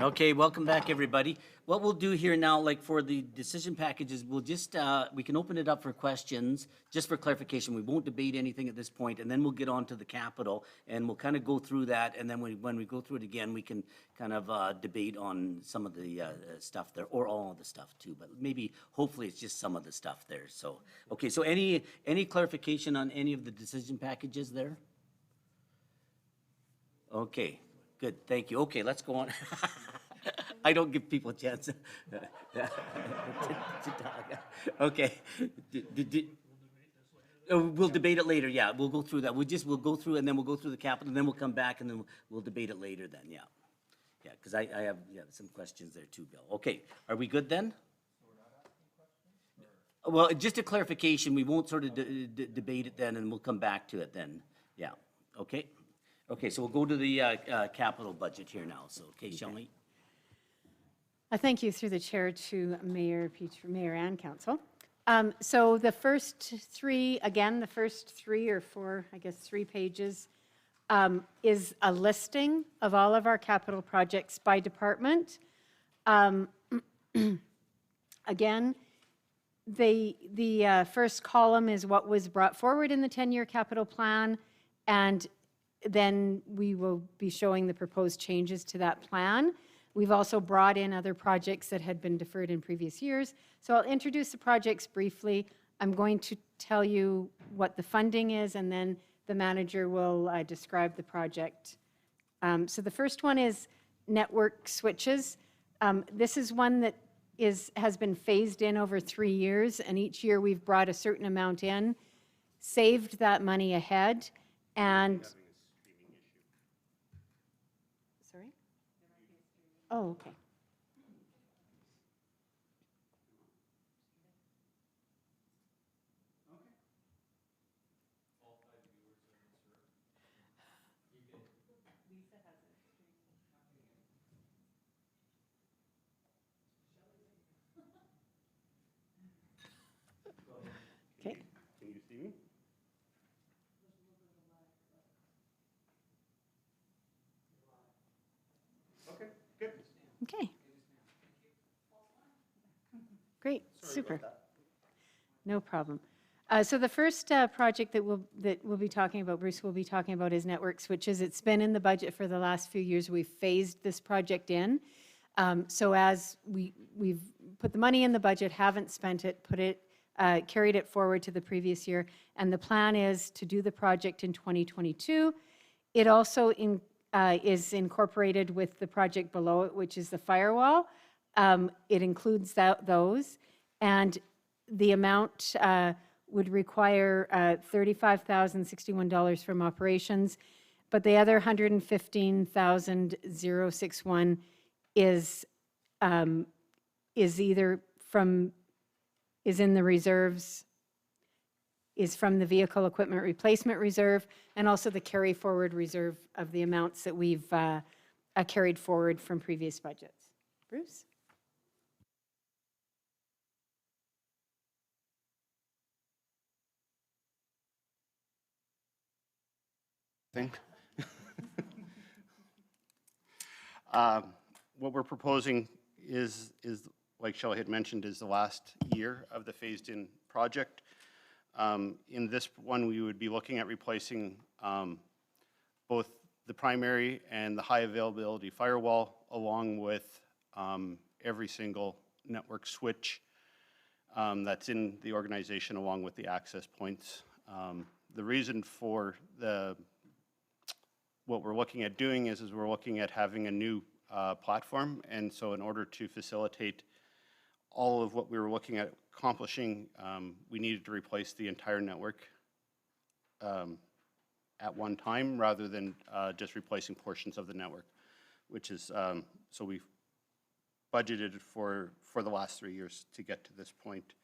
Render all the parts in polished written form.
Okay, welcome back, everybody. What we'll do here now, like for the decision packages, we'll just, we can open it up for questions, just for clarification. We won't debate anything at this point, and then we'll get on to the capital, and we'll kind of go through that, and then when we go through it again, we can kind of debate on some of the stuff there, or all of the stuff too, but maybe, hopefully, it's just some of the stuff there, so. Okay, so any clarification on any of the decision packages there? Okay, good, thank you. Okay, let's go on. I don't give people a chance to talk. Okay. We'll debate it later, yeah, we'll go through that. We'll go through, and then we'll go through the capital, and then we'll come back, and then we'll debate it later then, yeah. Yeah, because I have, yeah, some questions there too, Bill. Okay, are we good then? Well, just a clarification, we won't sort of debate it then, and we'll come back to it then, yeah, okay? Okay, so we'll go to the capital budget here now, so, okay, Shelley? Thank you through the chair to Mayor and Council. So the first three or four, I guess 3 pages is a listing of all of our capital projects by department. Again, the first column is what was brought forward in the 10-year capital plan, and then we will be showing the proposed changes to that plan. We've also brought in other projects that had been deferred in previous years. So I'll introduce the projects briefly. I'm going to tell you what the funding is, and then the manager will describe the project. So the first one is network switches. This is one that has been phased in over 3 years, and each year we've brought a certain amount in, saved that money ahead, and sorry? Oh, okay. Okay. Can you see me? Okay, good. Okay. Great, super. No problem. So the first project that we'll be talking about, Bruce will be talking about, is network switches. It's been in the budget for the last few years. We've phased this project in. So as we've put the money in the budget, haven't spent it, carried it forward to the previous year, and the plan is to do the project in 2022. It also is incorporated with the project below it, which is the firewall. It includes those, and the amount would require $35,061 from operations, but the other $115,061 is in the reserves, is from the vehicle equipment replacement reserve, and also the carry forward reserve of the amounts that we've carried forward from previous budgets. Bruce? What we're proposing is like Shelley had mentioned, is the last year of the phased-in project. In this one, we would be looking at replacing both the primary and the high availability firewall, along with every single network switch that's in the organization, along with the access points. The reason for what we're looking at doing is we're looking at having a new platform, and so in order to facilitate all of what we were looking at accomplishing, we needed to replace the entire network at one time, rather than just replacing portions of the network, which is, so we've budgeted for the last 3 years to get to this point.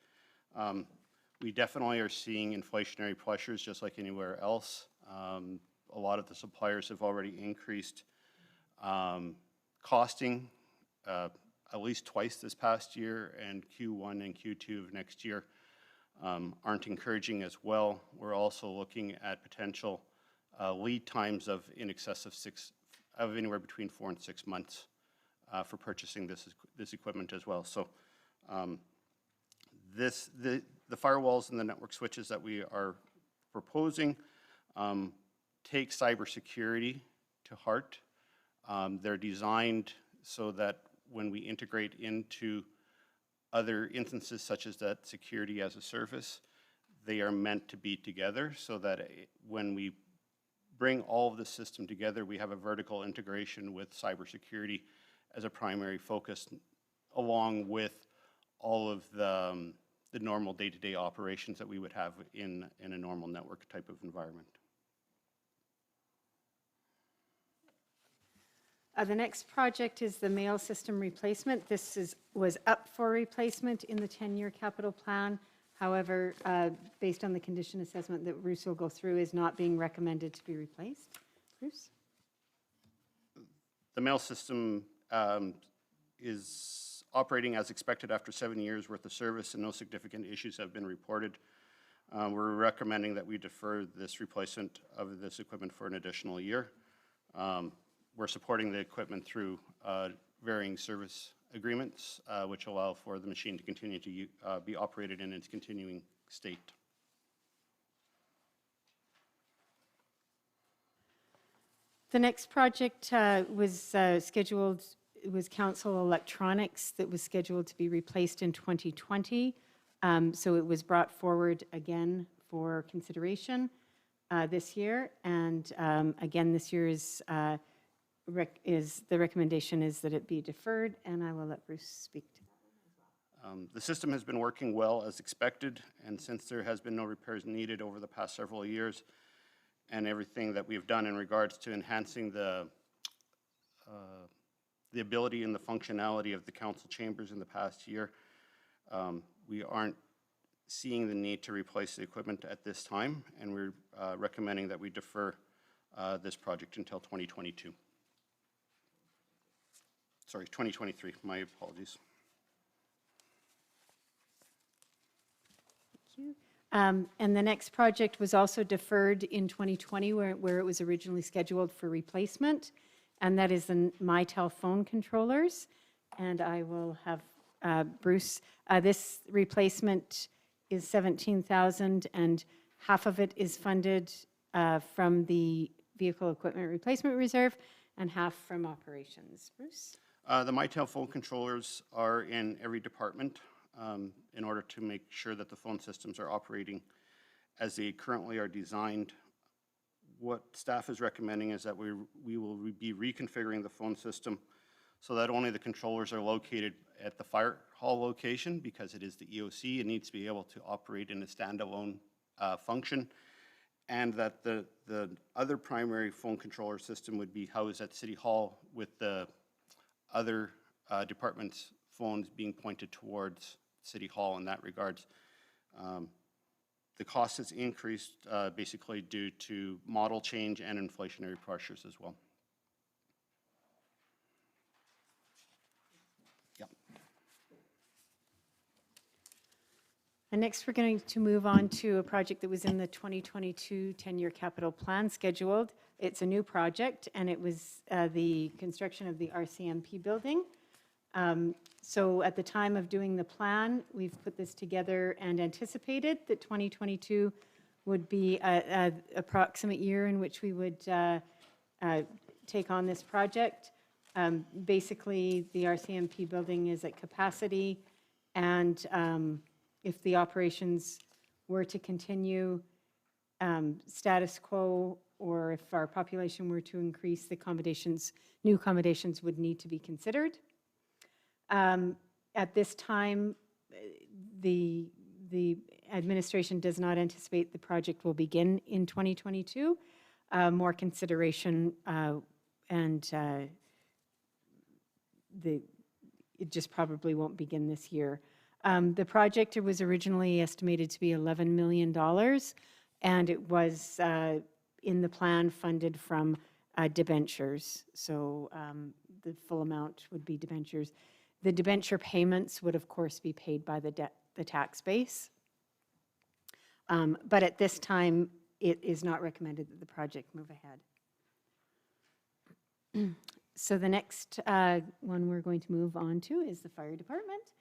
We definitely are seeing inflationary pressures just like anywhere else. A lot of the suppliers have already increased costing at least twice this past year, and Q1 and Q2 of next year aren't encouraging as well. We're also looking at potential lead times of in excess of anywhere between 4 and 6 months for purchasing this equipment as well. So the firewalls and the network switches that we are proposing take cybersecurity to heart. They're designed so that when we integrate into other instances such as that security as a service, they are meant to be together so that when we bring all of the system together, we have a vertical integration with cybersecurity as a primary focus, along with all of the normal day-to-day operations that we would have in a normal network type of environment. The next project is the mail system replacement. This was up for replacement in the 10-year capital plan. However, based on the condition assessment that Bruce will go through, is not being recommended to be replaced. Bruce? The mail system is operating as expected after 7 years worth of service, and no significant issues have been reported. We're recommending that we defer this replacement of this equipment for an additional year. We're supporting the equipment through varying service agreements, which allow for the machine to continue to be operated in its continuing state. The next project was scheduled, it was Council Electronics that was scheduled to be replaced in 2020. So it was brought forward again for consideration this year. And again, this year the recommendation is that it be deferred, and I will let Bruce speak to that. The system has been working well as expected, and since there has been no repairs needed over the past several years, and everything that we've done in regards to enhancing the ability and the functionality of the council chambers in the past year, we aren't seeing the need to replace the equipment at this time, and we're recommending that we defer this project until 2022. Sorry, 2023, my apologies. Thank you. And the next project was also deferred in 2020 where it was originally scheduled for replacement, and that is the Mitel phone controllers. And I will have Bruce, this replacement is $17,000 and half of it is funded from the Vehicle Equipment Replacement Reserve and half from operations. Bruce? The Mitel phone controllers are in every department in order to make sure that the phone systems are operating as they currently are designed. What staff is recommending is that we will be reconfiguring the phone system so that only the controllers are located at the fire hall location, because it is the EOC. It needs to be able to operate in a standalone function, and that the other primary phone controller system would be housed at City Hall, with the other departments' phones being pointed towards City Hall in that regards. The cost has increased basically due to model change and inflationary pressures as well. And next, we're going to move on to a project that was in the 2022 10-year capital plan scheduled. It's a new project, and it was the construction of the RCMP building. So at the time of doing the plan, we've put this together and anticipated that 2022 would be an approximate year in which we would take on this project. Basically, the RCMP building is at capacity, and if the operations were to continue status quo, or if our population were to increase, the accommodations, new accommodations would need to be considered. At this time, the administration does not anticipate the project will begin in 2022. More consideration and it just probably won't begin this year. The project, it was originally estimated to be $11 million, and it was in the plan funded from debentures. So the full amount would be debentures. The debenture payments would, of course, be paid by the tax base. But at this time, it is not recommended that the project move ahead. So the next one we're going to move on to is the fire department.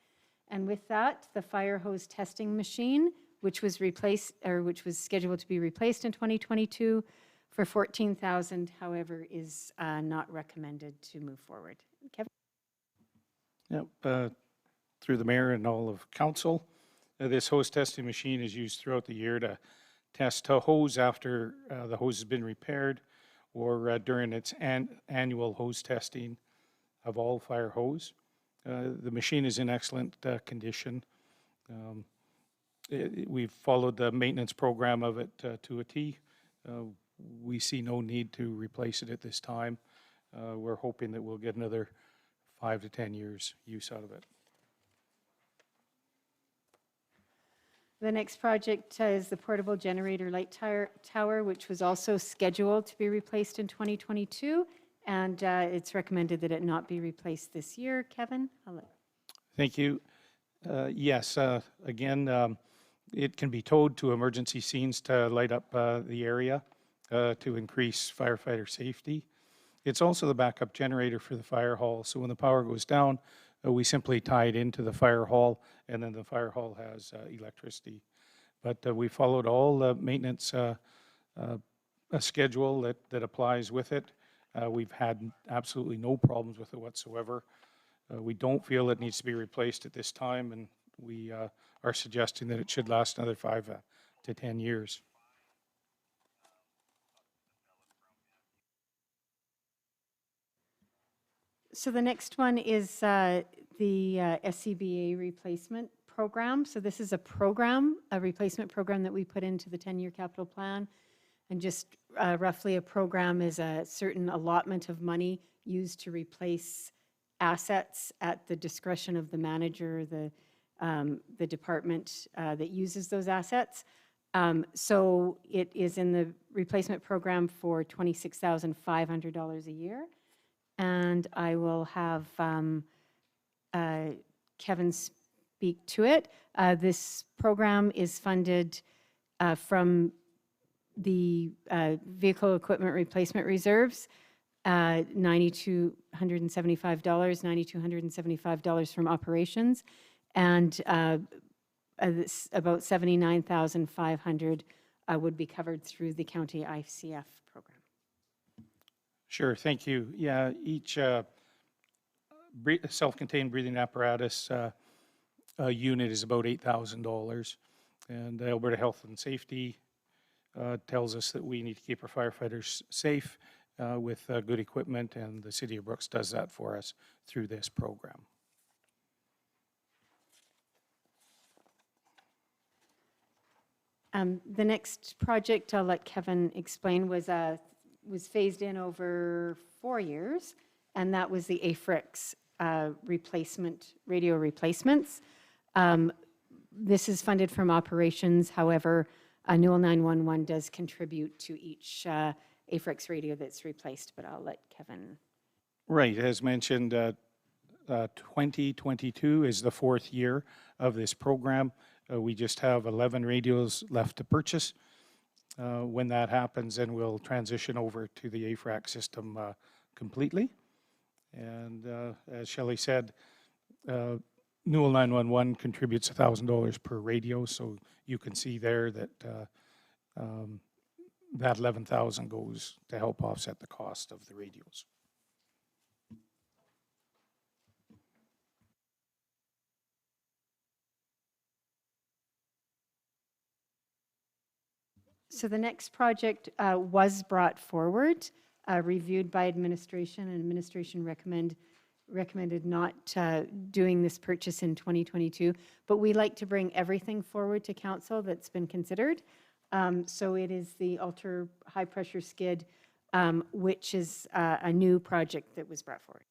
And with that, the fire hose testing machine, which was replaced, or which was scheduled to be replaced in 2022 for $14,000, however, is not recommended to move forward. Kevin? Yep, through the mayor and all of council, this hose testing machine is used throughout the year to test a hose after the hose has been repaired or during its annual hose testing of all fire hose. The machine is in excellent condition. We've followed the maintenance program of it to a T. We see no need to replace it at this time. We're hoping that we'll get another 5 to 10 years use out of it. The next project is the portable generator light tower, which was also scheduled to be replaced in 2022, and it's recommended that it not be replaced this year. Kevin? Thank you. Yes, again, it can be towed to emergency scenes to light up the area to increase firefighter safety. It's also the backup generator for the fire hall, so when the power goes down, we simply tie it into the fire hall, and then the fire hall has electricity. But we followed all the maintenance schedule that applies with it. We've had absolutely no problems with it whatsoever. We don't feel it needs to be replaced at this time, and we are suggesting that it should last another 5 to 10 years. So the next one is the SCBA replacement program. So this is a program, a replacement program that we put into the 10-year capital plan. And just roughly a program is a certain allotment of money used to replace assets at the discretion of the manager, the department that uses those assets. So it is in the replacement program for $26,500 a year. And I will have Kevin speak to it. This program is funded from the vehicle equipment replacement reserves, $9,275, $9,275 from operations, and about $79,500 would be covered through the county ICF program. Sure, thank you. Yeah, each self-contained breathing apparatus unit is about $8,000. And Alberta Health and Safety tells us that we need to keep our firefighters safe with good equipment, and the City of Brooks does that for us through this program. The next project I'll let Kevin explain was phased in over 4 years, and that was the AFRIX radio replacements. This is funded from operations. However, Newell 911 does contribute to each AFRIX radio that's replaced, but I'll let Kevin. Right, as mentioned, 2022 is the 4th year of this program. We just have 11 radios left to purchase. When that happens, then we'll transition over to the AFRAC system completely. And as Shelley said, Newell 911 contributes $1,000 per radio, so you can see there that that $11,000 goes to help offset the cost of the radios. So the next project was brought forward, reviewed by administration, and administration recommended not doing this purchase in 2022, but we like to bring everything forward to council that's been considered. So it is the ultra high pressure skid, which is a new project that was brought forward.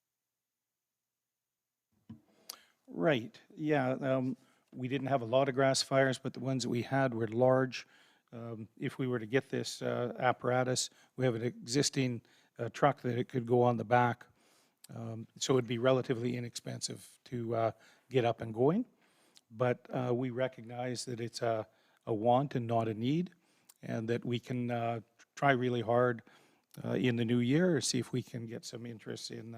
Right, yeah, we didn't have a lot of grass fires, but the ones that we had were large. If we were to get this apparatus, we have an existing truck that it could go on the back. So it'd be relatively inexpensive to get up and going. But we recognize that it's a want and not a need, and that we can try really hard in the new year, see if we can get some interest in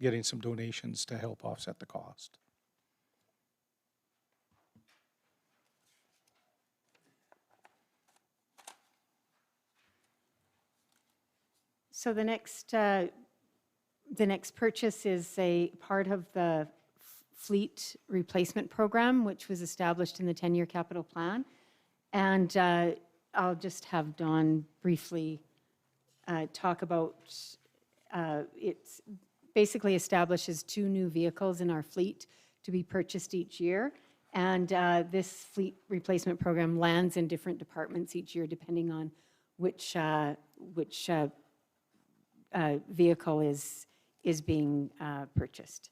getting some donations to help offset the cost. So the next purchase is a part of the fleet replacement program, which was established in the 10-year capital plan. And I'll just have Dawn briefly talk about, it basically establishes 2 new vehicles in our fleet to be purchased each year. And this fleet replacement program lands in different departments each year, depending on which vehicle is being purchased.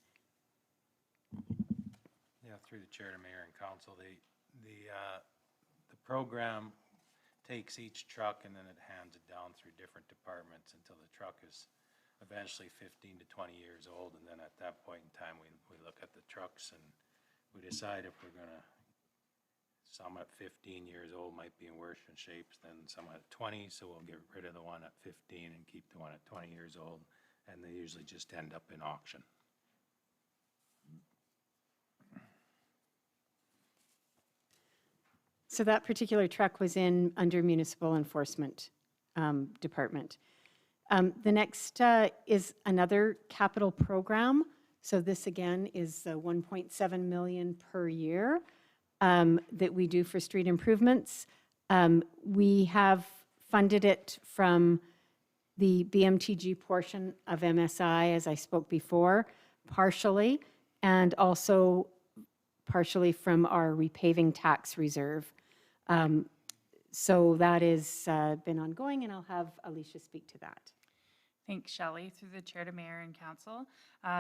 Yeah, through the chair to mayor and council, the program takes each truck and then it hands it down through different departments until the truck is eventually 15 to 20 years old. And then at that point in time, we look at the trucks and we decide if we're gonna, some at 15 years old might be in worse shape than some at 20, so we'll get rid of the one at 15 and keep the one at 20 years old, and they usually just end up in auction. So that particular truck was under municipal enforcement department. The next is another capital program. So this again is 1.7 million per year that we do for street improvements. We have funded it from the BMTG portion of MSI, as I spoke before, partially, and also partially from our repaving tax reserve. So that has been ongoing, and I'll have Alicia speak to that. Thanks, Shelley. Through the chair to mayor and council.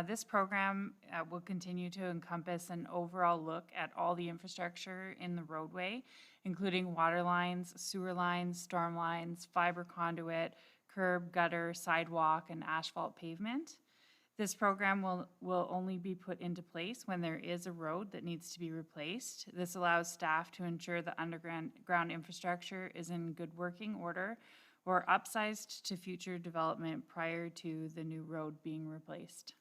This program will continue to encompass an overall look at all the infrastructure in the roadway, including water lines, sewer lines, storm lines, fiber conduit, curb, gutter, sidewalk, and asphalt pavement. This program will only be put into place when there is a road that needs to be replaced. This allows staff to ensure the underground infrastructure is in good working order or upsized to future development prior to the new road being replaced.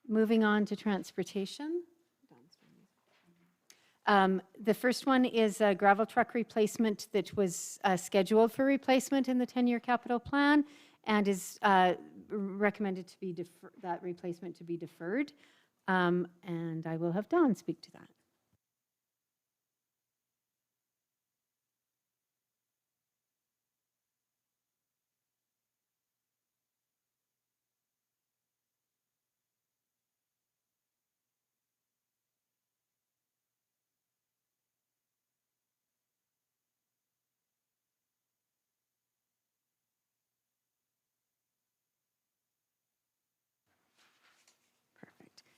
Moving on to transportation. The first one is a gravel truck replacement that was scheduled for replacement in the 10-year capital plan and is recommended to be that replacement to be deferred. And I will have Dawn speak to that.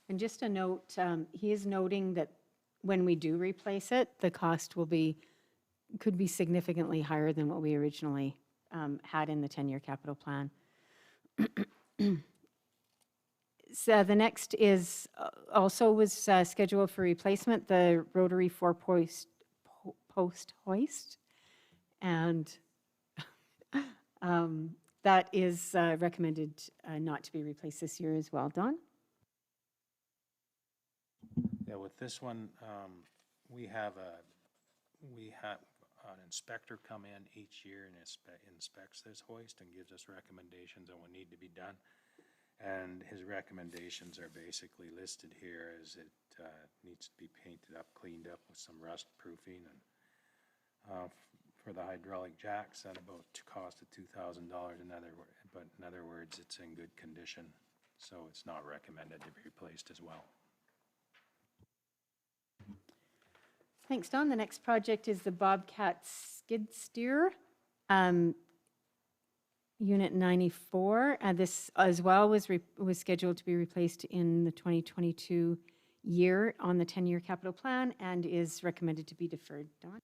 And just a note, he is noting that when we do replace it, the cost could be significantly higher than what we originally had in the 10-year capital plan. So the next is also was scheduled for replacement, the rotary four-post hoist. And that is recommended not to be replaced this year as well. Dawn? Yeah, with this one, we have an inspector come in each year and inspects this hoist and gives us recommendations on what need to be done. And his recommendations are basically listed here as it needs to be painted up, cleaned up with some rust proofing. And for the hydraulic jacks, at about cost of $2,000. But in other words, it's in good condition, so it's not recommended to be replaced as well. Thanks, Dawn. The next project is the Bobcat skid steer, Unit 94. This as well was scheduled to be replaced in the 2022 year on the 10-year capital plan and is recommended to be deferred. Dawn?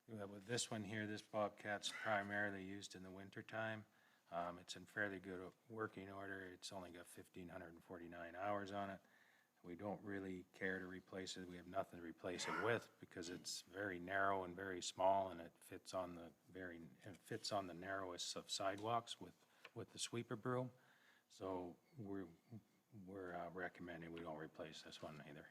With this one here, this Bobcat's primarily used in the wintertime. It's in fairly good working order. It's only got 1,549 hours on it. We don't really care to replace it. We have nothing to replace it with because it's very narrow and very small, and it fits on the narrowest of sidewalks with the sweeper broom. So we're recommending we don't replace this one either.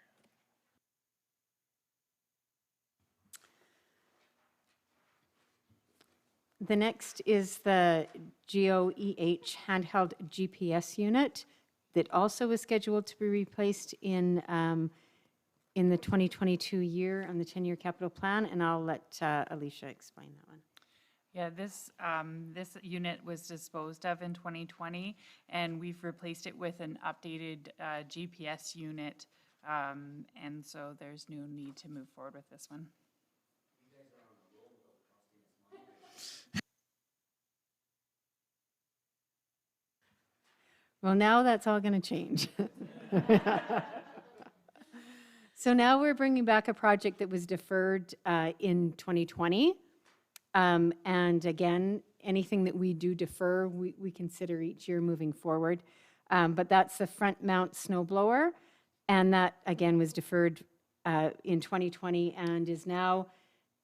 The next is the GOEH handheld GPS unit that also is scheduled to be replaced in the 2022 year on the 10-year capital plan, and I'll let Alicia explain that one. Yeah, this unit was disposed of in 2020, and we've replaced it with an updated GPS unit, and so there's no need to move forward with this one. Well, now that's all going to change. So now we're bringing back a project that was deferred in 2020. And again, anything that we do defer, we consider each year moving forward. But that's the front mount snow blower. And that, again, was deferred in 2020 and is now,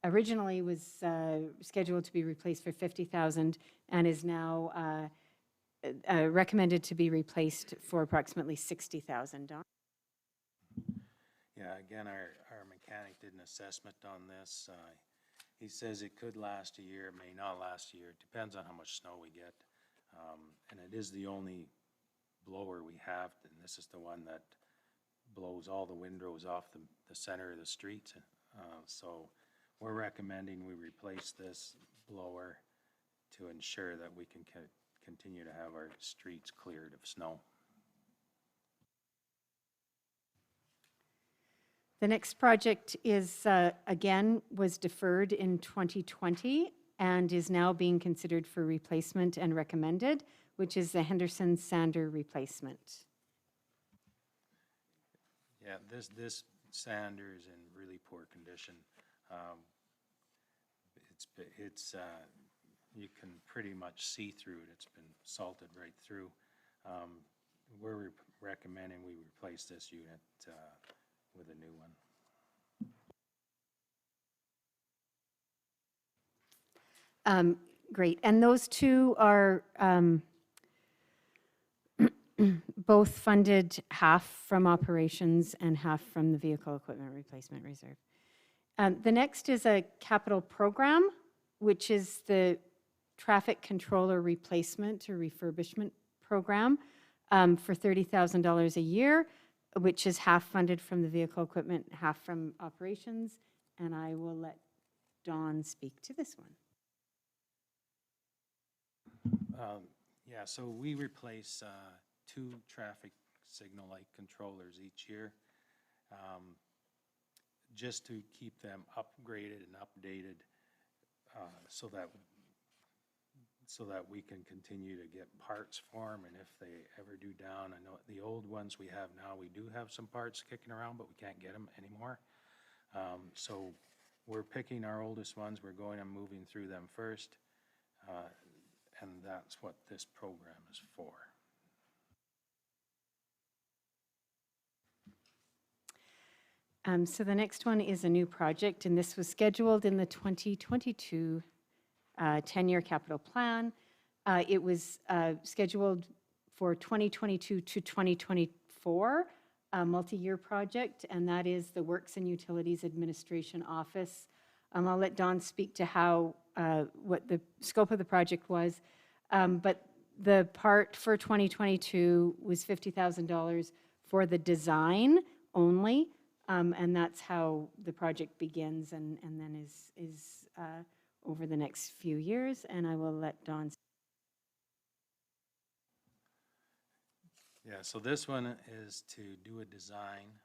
originally was scheduled to be replaced for $50,000 and is now recommended to be replaced for approximately $60,000. Yeah, again, our mechanic did an assessment on this. He says it could last a year, it may not last a year. It depends on how much snow we get. And it is the only blower we have, and this is the one that blows all the windrows off the center of the street. So we're recommending we replace this blower to ensure that we can continue to have our streets cleared of snow. The next project is, again, was deferred in 2020 and is now being considered for replacement and recommended, which is the Henderson Sander replacement. Yeah, this sander is in really poor condition. You can pretty much see through it. It's been salted right through. We're recommending we replace this unit with a new one. Great, and those two are both funded half from operations and half from the Vehicle Equipment Replacement Reserve. The next is a capital program, which is the Traffic Controller Replacement or Refurbishment Program for $30,000 a year, which is half funded from the vehicle equipment, half from operations, and I will let Dawn speak to this one. Yeah, so we replace 2 traffic signal light controllers each year just to keep them upgraded and updated so that we can continue to get parts for them, and if they ever do down, I know the old ones we have now, we do have some parts kicking around, but we can't get them anymore. So we're picking our oldest ones, we're going and moving through them first, and that's what this program is for. So the next one is a new project, and this was scheduled in the 2022 10-year capital plan. It was scheduled for 2022 to 2024, a multi-year project, and that is the Works and Utilities Administration Office. I'll let Dawn speak to how, what the scope of the project was, but the part for 2022 was $50,000 for the design only, and that's how the project begins and then is over the next few years, and I will let Dawn. Yeah, so this one is to do a design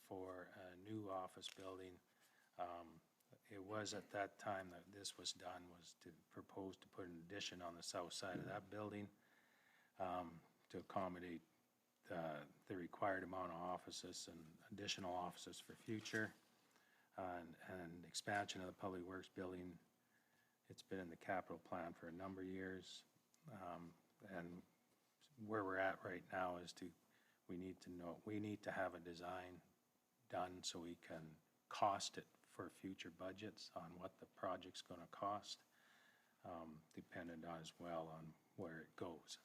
for a new office building. It was at that time that this was done, was to propose to put an addition on the south side of that building to accommodate the required amount of offices and additional offices for future, and expansion of the Public Works building. It's been in the capital plan for a number of years, and where we're at right now is we need to know, we need to have a design done so we can cost it for future budgets on what the project's gonna cost, dependent on as well on where it goes.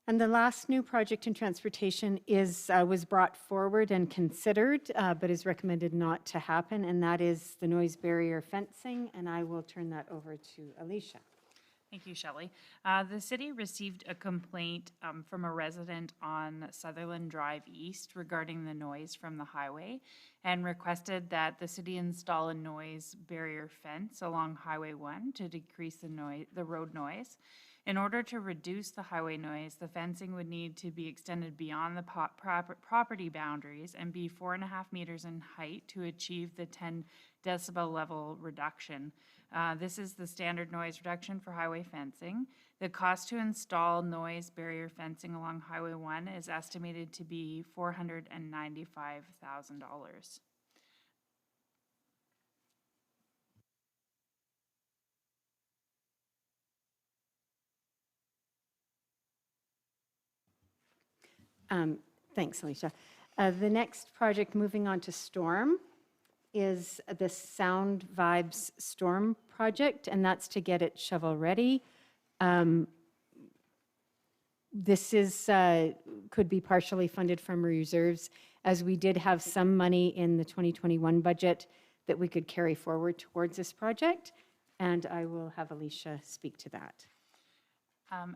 And the last new project in transportation was brought forward and considered, but is recommended not to happen, and that is the noise barrier fencing, and I will turn that over to Alicia. Thank you, Shelley. The city received a complaint from a resident on Sutherland Drive East regarding the noise from the highway and requested that the city install a noise barrier fence along Highway 1 to decrease the road noise. In order to reduce the highway noise, the fencing would need to be extended beyond the property boundaries and be 4.5 meters in height to achieve the 10 decibel level reduction. This is the standard noise reduction for highway fencing. The cost to install noise barrier fencing along Highway 1 is estimated to be $495,000. Thanks, Alicia. The next project, moving on to storm, is the Sound Vibes Storm Project, and that's to get it shovel-ready. This could be partially funded from reserves, as we did have some money in the 2021 budget that we could carry forward towards this project, and I will have Alicia speak to that.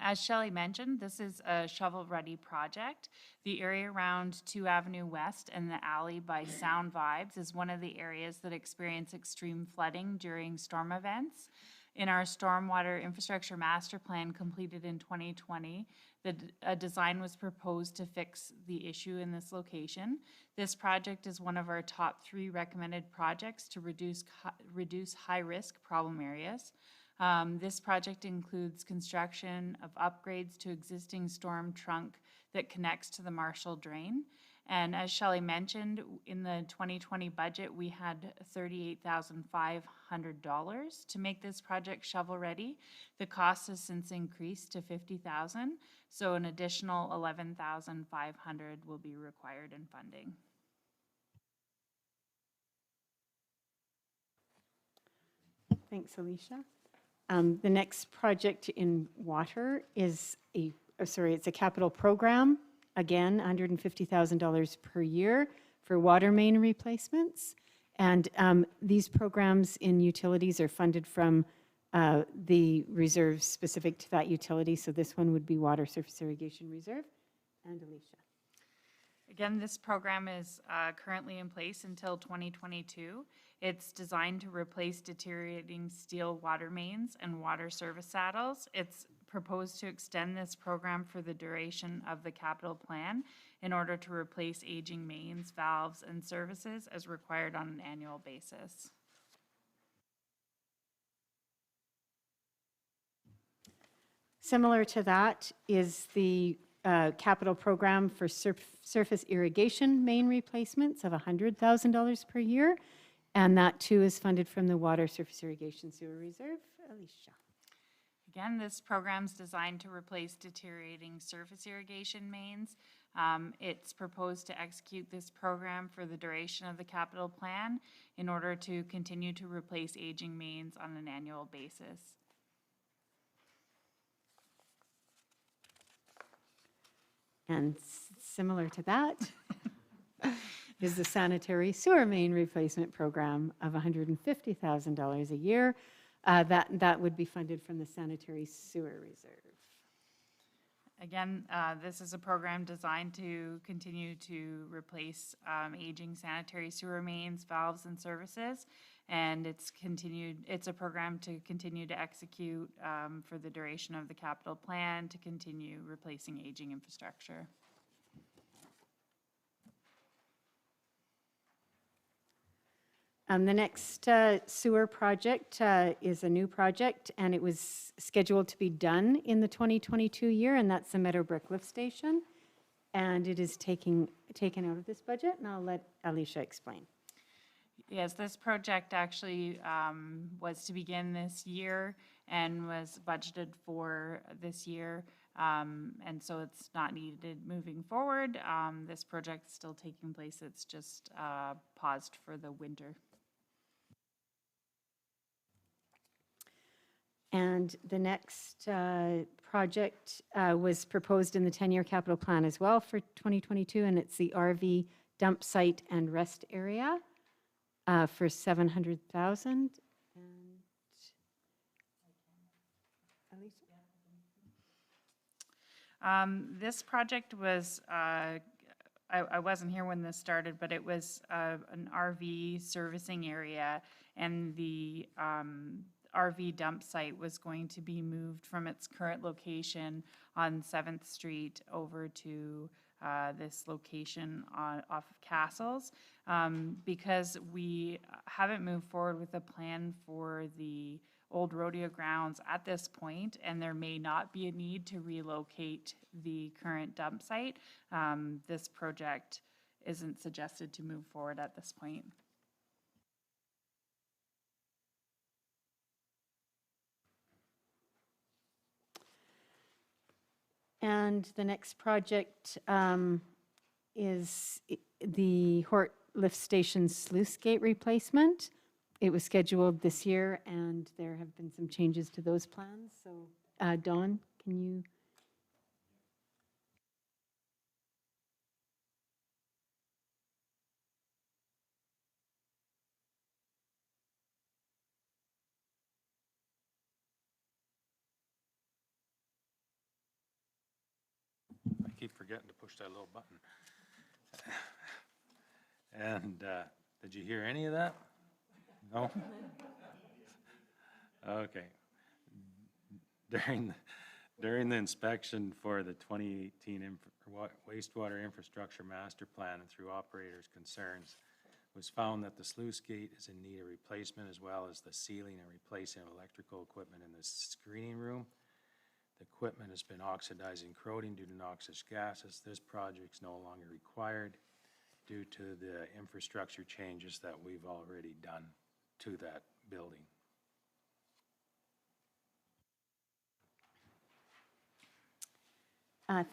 As Shelley mentioned, this is a shovel-ready project. The area around 2 Avenue West and the alley by Sound Vibes is one of the areas that experience extreme flooding during storm events. In our Stormwater Infrastructure Master Plan completed in 2020, a design was proposed to fix the issue in this location. This project is one of our top 3 recommended projects to reduce high-risk problem areas. This project includes construction of upgrades to existing storm trunk that connects to the Marshall Drain. And as Shelley mentioned, in the 2020 budget, we had $38,500 to make this project shovel-ready. The cost has since increased to $50,000, so an additional $11,500 will be required in funding. Thanks, Alicia. The next project in water is it's a capital program, again, $150,000 per year for water main replacements. And these programs in utilities are funded from the reserves specific to that utility. So this one would be Water Surface Irrigation Reserve. And Alicia. Again, this program is currently in place until 2022. It's designed to replace deteriorating steel water mains and water service saddles. It's proposed to extend this program for the duration of the capital plan in order to replace aging mains, valves, and services as required on an annual basis. Similar to that is the capital program for surface irrigation main replacements of $100,000 per year. And that too is funded from the Water Surface Irrigation Sewer Reserve. Alicia. Again, this program is designed to replace deteriorating surface irrigation mains. It's proposed to execute this program for the duration of the capital plan in order to continue to replace aging mains on an annual basis. And similar to that is the sanitary sewer main replacement program of $150,000 a year. That would be funded from the sanitary sewer reserve. Again, this is a program designed to continue to replace aging sanitary sewer mains, valves, and services. And it's a program to continue to execute for the duration of the capital plan to continue replacing aging infrastructure. The next sewer project is a new project, and it was scheduled to be done in the 2022 year, and that's the Meadowbrook Lift Station. And it is taken out of this budget, and I'll let Alicia explain. Yes, this project actually was to begin this year and was budgeted for this year. And so it's not needed moving forward. This project's still taking place. It's just paused for the winter. And the next project was proposed in the 10-year capital plan as well for 2022, and it's the RV dump site and rest area for 700,000. This project was, I wasn't here when this started, but it was an RV servicing area, and the RV dump site was going to be moved from its current location on 7th Street over to this location off of Castles. Because we haven't moved forward with a plan for the old rodeo grounds at this point, and there may not be a need to relocate the current dump site, this project isn't suggested to move forward at this point. And the next project is the Hort Lift Station sluice gate replacement. It was scheduled this year, and there have been some changes to those plans. So, Dawn, can you? I keep forgetting to push that little button. And did you hear any of that? No? Okay. During the inspection for the 2018 wastewater infrastructure master plan and through operators' concerns, it was found that the sluice gate is in need of replacement, as well as the ceiling and replacing of electrical equipment in the screening room. The equipment has been oxidizing, corroding due to noxious gases. This project's no longer required due to the infrastructure changes that we've already done to that building.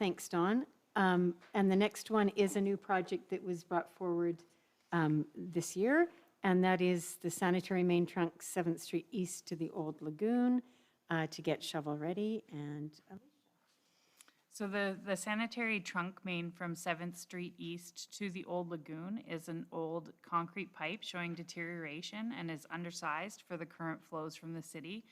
Thanks, Dawn. And the next one is a new project that was brought forward this year, and that is the sanitary main trunk 7th Street East to the Old Lagoon to get shovel-ready. And So the sanitary trunk main from 7th Street East to the Old Lagoon is an old concrete pipe showing deterioration and is undersized for the current flows from the city,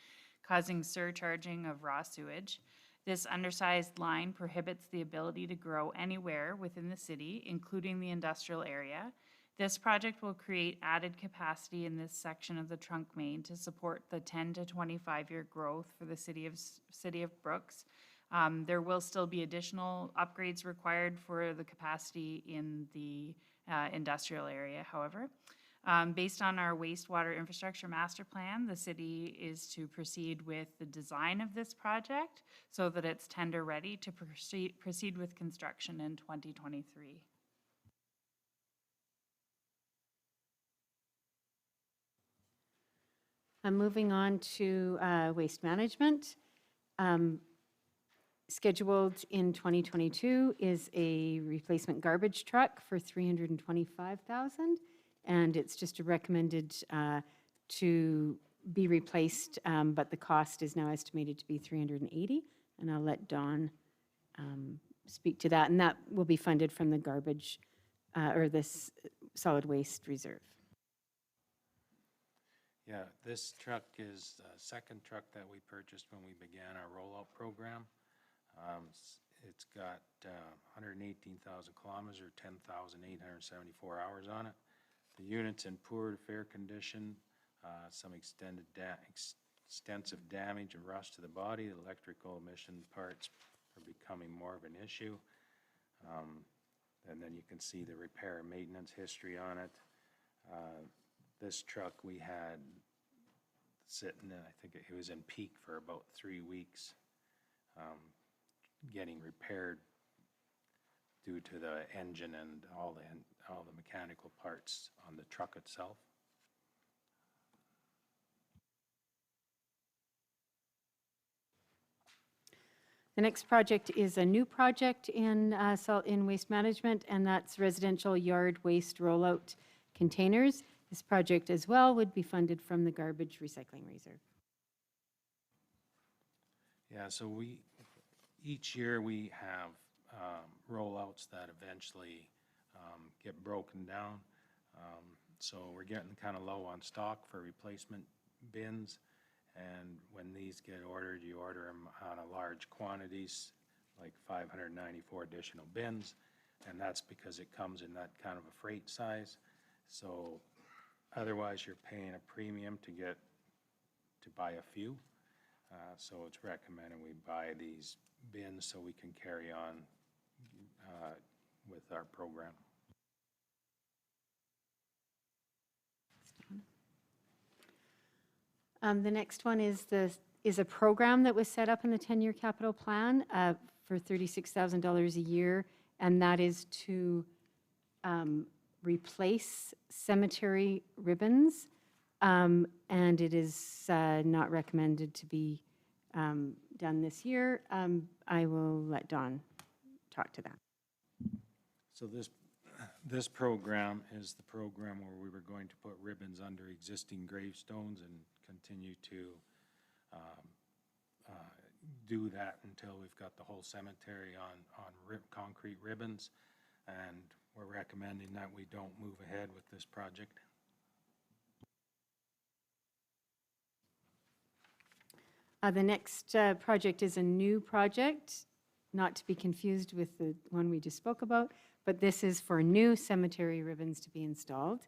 causing surcharging of raw sewage. This undersized line prohibits the ability to grow anywhere within the city, including the industrial area. This project will create added capacity in this section of the trunk main to support the 10 to 25-year growth for the city of Brooks. There will still be additional upgrades required for the capacity in the industrial area, however. Based on our wastewater infrastructure master plan, the city is to proceed with the design of this project so that it's tender ready to proceed with construction in 2023. moving on to waste management. Scheduled in 2022 is a replacement garbage truck for $325,000, and it's just recommended to be replaced, but the cost is now estimated to be $380,000, and I'll let Dawn speak to that, and that will be funded from the garbage or this solid waste reserve. Yeah, this truck is the second truck that we purchased when we began our rollout program. It's got 118,000 kilometers or 10,874 hours on it. The unit's in poor to fair condition, some extensive damage and rust to the body. The electrical emission parts are becoming more of an issue. And then you can see the repair and maintenance history on it. This truck we had sitting, I think it was in peak for about 3 weeks, getting repaired due to the engine and all the mechanical parts on the truck itself. The next project is a new project in in waste management, and that's residential yard waste rollout containers. This project as well would be funded from the garbage recycling reserve. Yeah, so each year we have rollouts that eventually get broken down. So we're getting kind of low on stock for replacement bins. And when these get ordered, you order them on a large quantities, like 594 additional bins. And that's because it comes in that kind of a freight size. So otherwise, you're paying a premium to buy a few. So it's recommended we buy these bins so we can carry on with our program. The next one is a program that was set up in the 10-year capital plan for $36,000 a year, and that is to replace cemetery ribbons, and it is not recommended to be done this year. I will let Dawn talk to that. So this program is the program where we were going to put ribbons under existing gravestones and continue to do that until we've got the whole cemetery on concrete ribbons. And we're recommending that we don't move ahead with this project. The next project is a new project, not to be confused with the one we just spoke about, but this is for new cemetery ribbons to be installed.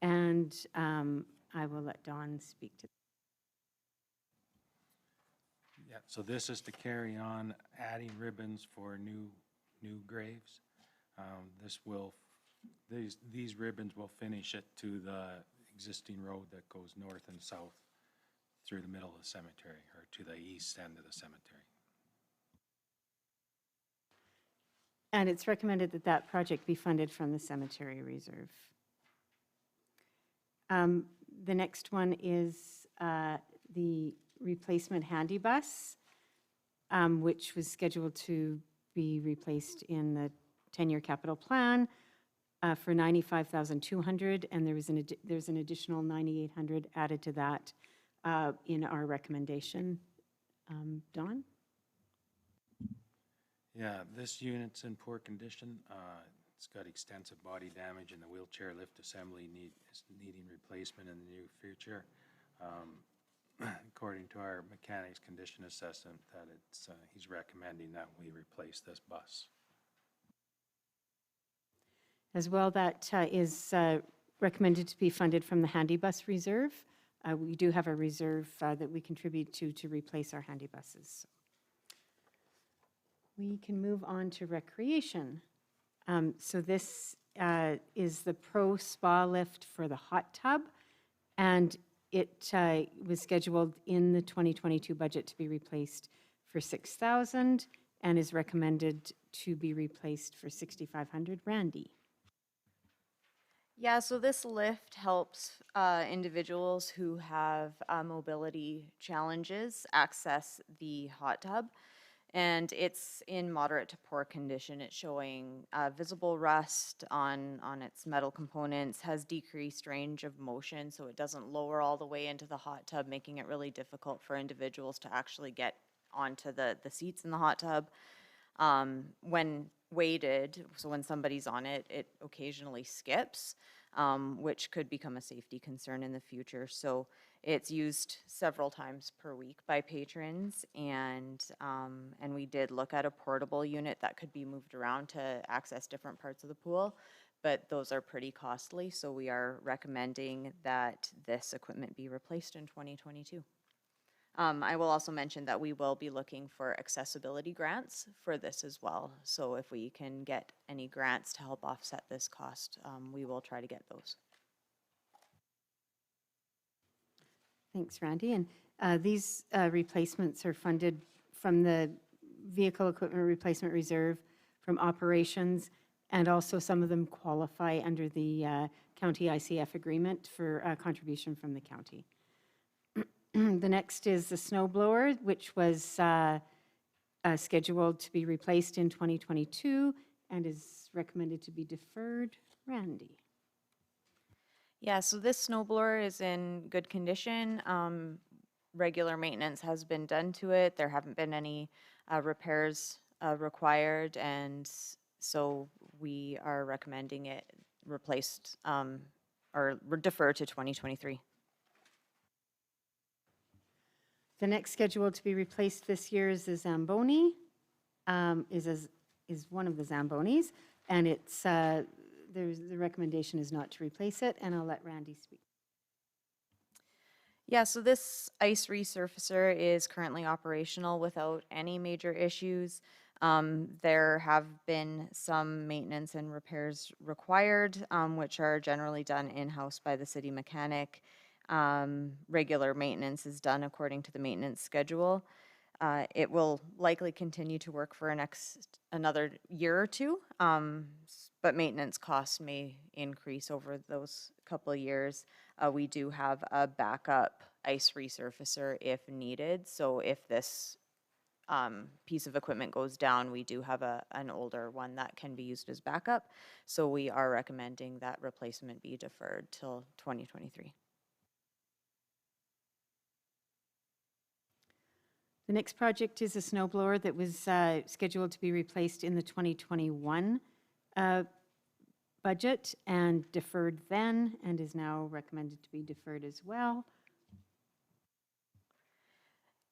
And I will let Dawn speak to that. Yeah, so this is to carry on adding ribbons for new graves. These ribbons will finish it to the existing road that goes north and south through the middle of the cemetery, or to the east end of the cemetery. And it's recommended that that project be funded from the cemetery reserve. The next one is the replacement handy bus, which was scheduled to be replaced in the 10-year capital plan for $95,200, and there's an additional $9,800 added to that in our recommendation. Dawn? Yeah, this unit's in poor condition. It's got extensive body damage, and the wheelchair lift assembly is needing replacement in the near future. According to our mechanic's condition assessment, that he's recommending that we replace this bus. As well, that is recommended to be funded from the handy bus reserve. We do have a reserve that we contribute to replace our handy buses. We can move on to recreation. So this is the pro spa lift for the hot tub, and it was scheduled in the 2022 budget to be replaced for $6,000 and is recommended to be replaced for $6,500. Randy? Yeah, so this lift helps individuals who have mobility challenges access the hot tub. And it's in moderate to poor condition. It's showing visible rust on its metal components, has decreased range of motion, so it doesn't lower all the way into the hot tub, making it really difficult for individuals to actually get onto the seats in the hot tub. When weighted, so when somebody's on it, it occasionally skips, which could become a safety concern in the future. So it's used several times per week by patrons, and we did look at a portable unit that could be moved around to access different parts of the pool, but those are pretty costly, so we are recommending that this equipment be replaced in 2022. I will also mention that we will be looking for accessibility grants for this as well. So if we can get any grants to help offset this cost, we will try to get those. Thanks, Randy. And these replacements are funded from the Vehicle Equipment Replacement Reserve, from operations, and also some of them qualify under the county ICF agreement for a contribution from the county. The next is the snow blower, which was scheduled to be replaced in 2022 and is recommended to be deferred. Randy? Yeah, so this snow blower is in good condition. Regular maintenance has been done to it. There haven't been any repairs required, and so we are recommending it replaced or defer to 2023. The next scheduled to be replaced this year is the Zamboni, is one of the Zambonis, and it's, the recommendation is not to replace it, and I'll let Randy speak. Yeah, so this ice resurfacer is currently operational without any major issues. There have been some maintenance and repairs required, which are generally done in-house by the city mechanic. Regular maintenance is done according to the maintenance schedule. It will likely continue to work for another year or two, but maintenance costs may increase over those couple of years. We do have a backup ice resurfacer if needed. So if this piece of equipment goes down, we do have an older one that can be used as backup. So we are recommending that replacement be deferred till 2023. The next project is a snow blower that was scheduled to be replaced in the 2021 budget and deferred then, and is now recommended to be deferred as well.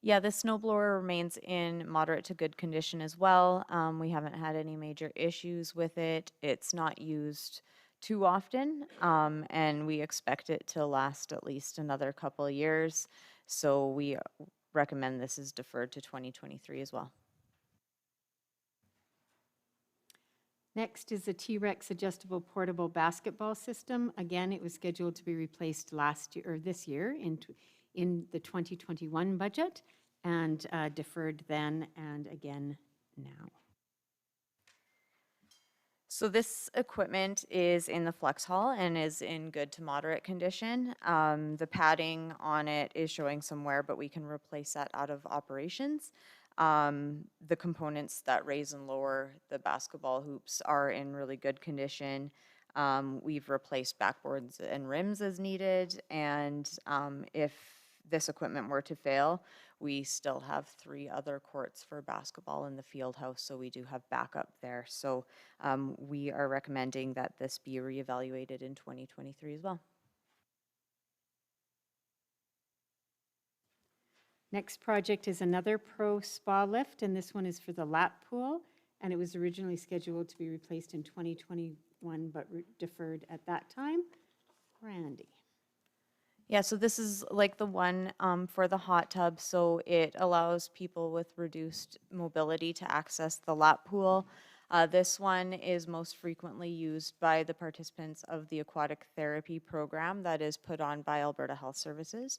Yeah, the snow blower remains in moderate to good condition as well. We haven't had any major issues with it. It's not used too often, and we expect it to last at least another couple of years. So we recommend this is deferred to 2023 as well. Next is the T-Rex adjustable portable basketball system. Again, it was scheduled to be replaced last year, or this year, in the 2021 budget, and deferred then and again now. So this equipment is in the flex hall and is in good to moderate condition. The padding on it is showing some wear, but we can replace that out of operations. The components that raise and lower the basketball hoops are in really good condition. We've replaced backboards and rims as needed, and if this equipment were to fail, we still have 3 other courts for basketball in the field house, so we do have backup there. So we are recommending that this be reevaluated in 2023 as well. Next project is another Pro Spa lift, and this one is for the lap pool, and it was originally scheduled to be replaced in 2021, but deferred at that time. Randy? Yeah, so this is like the one for the hot tub, so it allows people with reduced mobility to access the lap pool. This one is most frequently used by the participants of the aquatic therapy program that is put on by Alberta Health Services.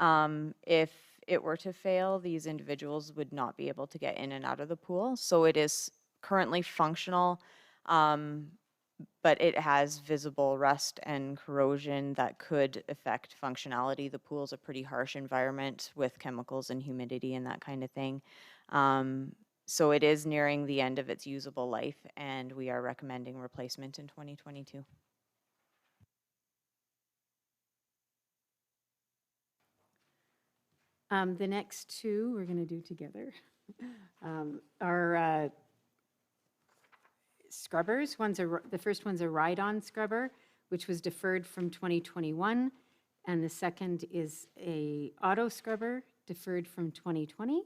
If it were to fail, these individuals would not be able to get in and out of the pool. So it is currently functional, but it has visible rust and corrosion that could affect functionality. The pool's a pretty harsh environment with chemicals and humidity and that kind of thing. So it is nearing the end of its usable life, and we are recommending replacement in 2022. The next two we're going to do together are scrubbers. The first one's a ride-on scrubber, which was deferred from 2021, and the second is a auto scrubber deferred from 2020,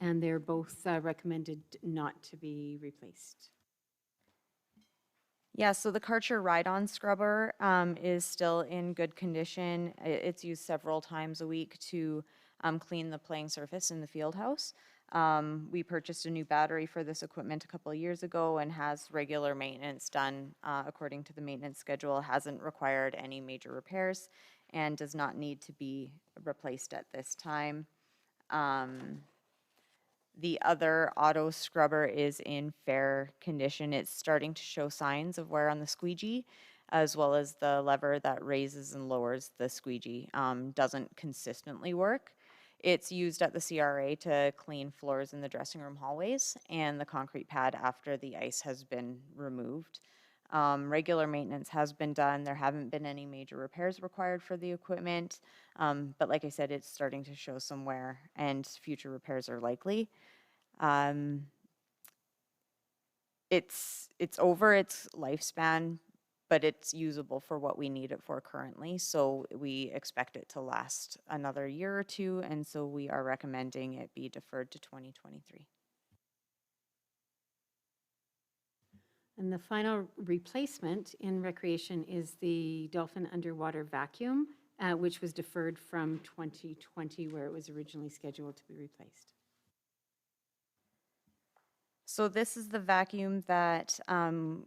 and they're both recommended not to be replaced. Yeah, so the Karcher ride-on scrubber is still in good condition. It's used several times a week to clean the playing surface in the field house. We purchased a new battery for this equipment a couple of years ago and has regular maintenance done according to the maintenance schedule, hasn't required any major repairs, and does not need to be replaced at this time. The other auto scrubber is in fair condition. It's starting to show signs of wear on the squeegee, as well as the lever that raises and lowers the squeegee doesn't consistently work. It's used at the CRA to clean floors in the dressing room hallways and the concrete pad after the ice has been removed. Regular maintenance has been done. There haven't been any major repairs required for the equipment. But like I said, it's starting to show some wear and future repairs are likely. It's over its lifespan, but it's usable for what we need it for currently. So we expect it to last another year or two, and so we are recommending it be deferred to 2023. And the final replacement in recreation is the dolphin underwater vacuum, which was deferred from 2020, where it was originally scheduled to be replaced. So this is the vacuum that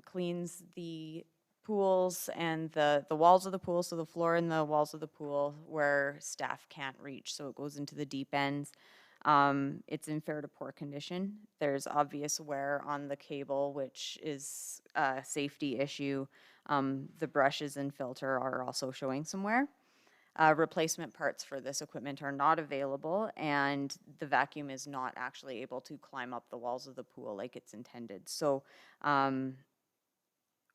cleans the pools and the walls of the pool, so the floor and the walls of the pool where staff can't reach, so it goes into the deep ends. It's in fair to poor condition. There's obvious wear on the cable, which is a safety issue. The brushes and filter are also showing some wear. Replacement parts for this equipment are not available, and the vacuum is not actually able to climb up the walls of the pool like it's intended. So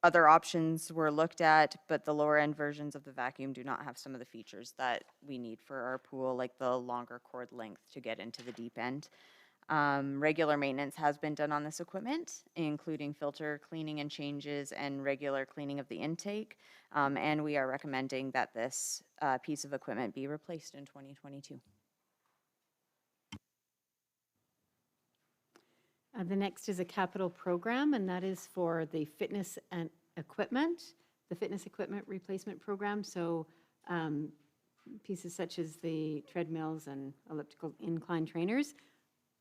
other options were looked at, but the lower end versions of the vacuum do not have some of the features that we need for our pool, like the longer cord length to get into the deep end. Regular maintenance has been done on this equipment, including filter cleaning and changes and regular cleaning of the intake. And we are recommending that this piece of equipment be replaced in 2022. The next is a capital program, and that is for the fitness and equipment, the fitness equipment replacement program. So pieces such as the treadmills and elliptical incline trainers.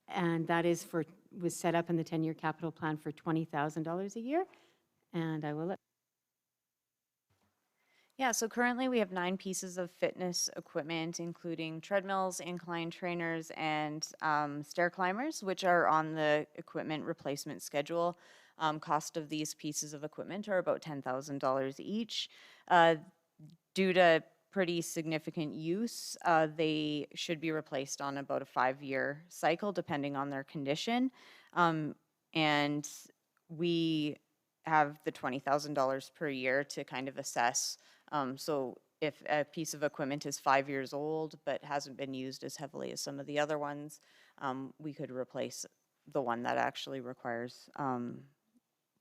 And that was set up in the 10-year capital plan for $20,000 a year. And I will let. Yeah, so currently we have 9 pieces of fitness equipment, including treadmills, incline trainers, and stair climbers, which are on the equipment replacement schedule. Cost of these pieces of equipment are about $10,000 each. Due to pretty significant use, they should be replaced on about a 5-year cycle, depending on their condition. And we have the $20,000 per year to kind of assess. So if a piece of equipment is 5 years old but hasn't been used as heavily as some of the other ones, we could replace the one that actually requires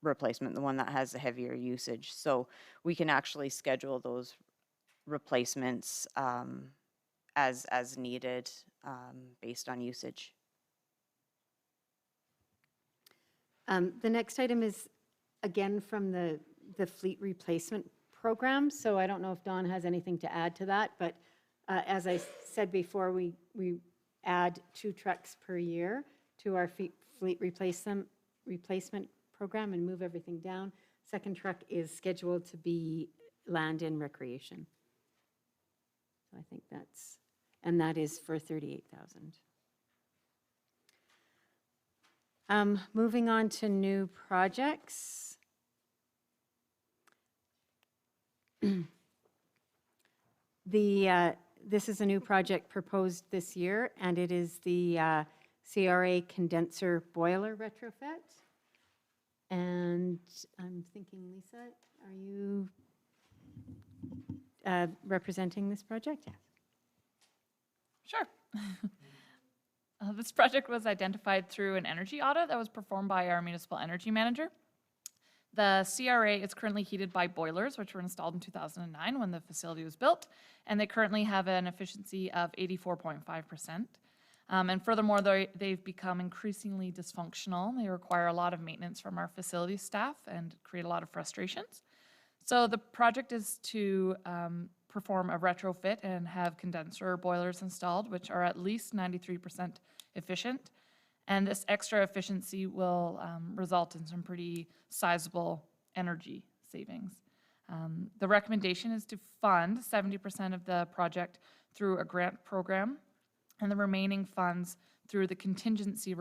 replacement, the one that has a heavier usage. So we can actually schedule those replacements as needed based on usage. The next item is, again, from the fleet replacement program. So I don't know if Dawn has anything to add to that, but as I said before, we add 2 trucks per year to our fleet replacement program and move everything down. Second truck is scheduled to be land and recreation. So I think and that is for $38,000. Moving on to new projects. This is a new project proposed this year, and it is the CRA condenser boiler retrofit. And I'm thinking, Lisa, are you representing this project? Yes. Sure. This project was identified through an energy audit that was performed by our municipal energy manager. The CRA is currently heated by boilers, which were installed in 2009 when the facility was built, and they currently have an efficiency of 84.5%. And furthermore, they've become increasingly dysfunctional. They require a lot of maintenance from our facility staff and create a lot of frustrations. So the project is to perform a retrofit and have condenser boilers installed, which are at least 93% efficient. And this extra efficiency will result in some pretty sizable energy savings. The recommendation is to fund 70% of the project through a grant program and the remaining funds through the contingency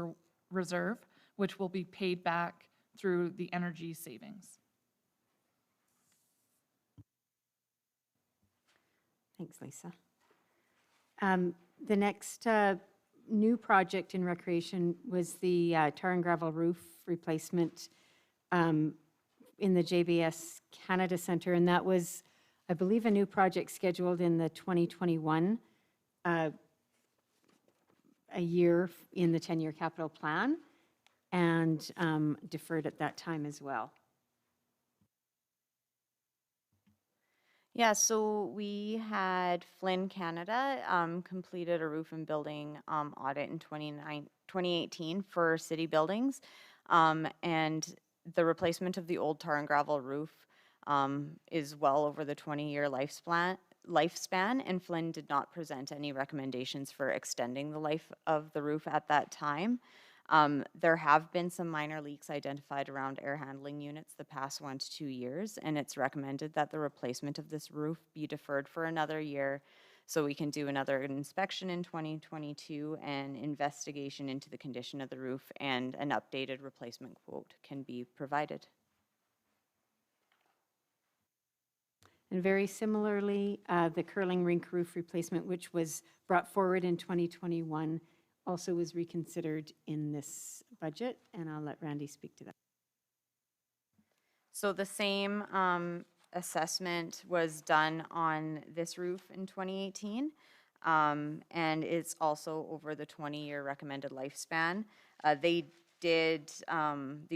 reserve, which will be paid back through the energy savings. Thanks, Lisa. The next new project in recreation was the tar and gravel roof replacement in the JBS Canada Centre, and that was, I believe, a new project scheduled in the 2021 a year in the 10-year capital plan, and deferred at that time as well. Yeah, so we had Flynn Canada completed a roof and building audit in 2018 for city buildings. And the replacement of the old tar and gravel roof is well over the 20-year lifespan, and Flynn did not present any recommendations for extending the life of the roof at that time. There have been some minor leaks identified around air handling units the past 1 to 2 years, and it's recommended that the replacement of this roof be deferred for another year so we can do another inspection in 2022 and investigation into the condition of the roof, and an updated replacement quote can be provided. And very similarly, the curling rink roof replacement, which was brought forward in 2021, also was reconsidered in this budget, and I'll let Randy speak to that. So the same assessment was done on this roof in 2018, and it's also over the 20-year recommended lifespan. The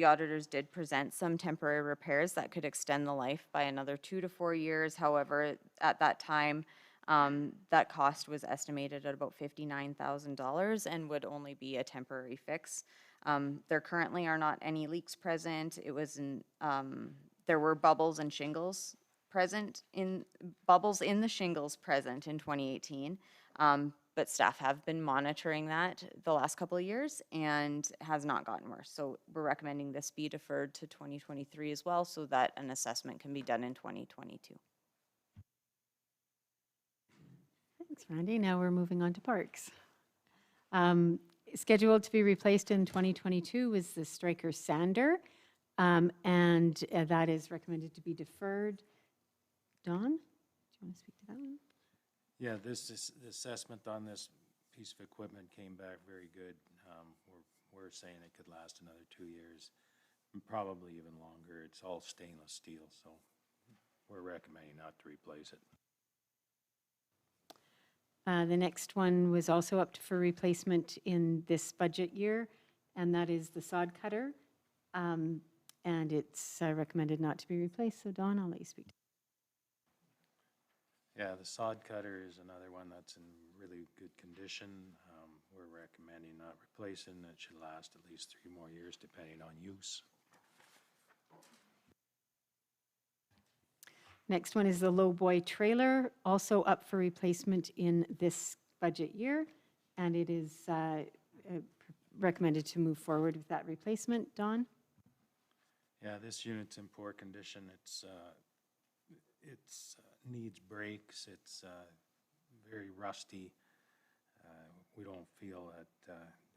auditors did present some temporary repairs that could extend the life by another 2 to 4 years. However, at that time, that cost was estimated at about $59,000 and would only be a temporary fix. There currently are not any leaks present. There were bubbles in the shingles present in 2018. But staff have been monitoring that the last couple of years and has not gotten worse. So we're recommending this be deferred to 2023 as well, so that an assessment can be done in 2022. Thanks, Randy. Now we're moving on to parks. Scheduled to be replaced in 2022 was the striker sander, and that is recommended to be deferred. Don, do you want to speak to that one? Yeah, the assessment on this piece of equipment came back very good. We're saying it could last another 2 years, and probably even longer. It's all stainless steel, so we're recommending not to replace it. The next one was also up for replacement in this budget year, and that is the sod cutter. And it's recommended not to be replaced. So Dawn, I'll let you speak. Yeah, the sod cutter is another one that's in really good condition. We're recommending not replacing. It should last at least 3 more years depending on use. Next one is the lowboy trailer, also up for replacement in this budget year, and it is recommended to move forward with that replacement. Dawn? Yeah, this unit's in poor condition. It's needs brakes. It's very rusty. We don't feel that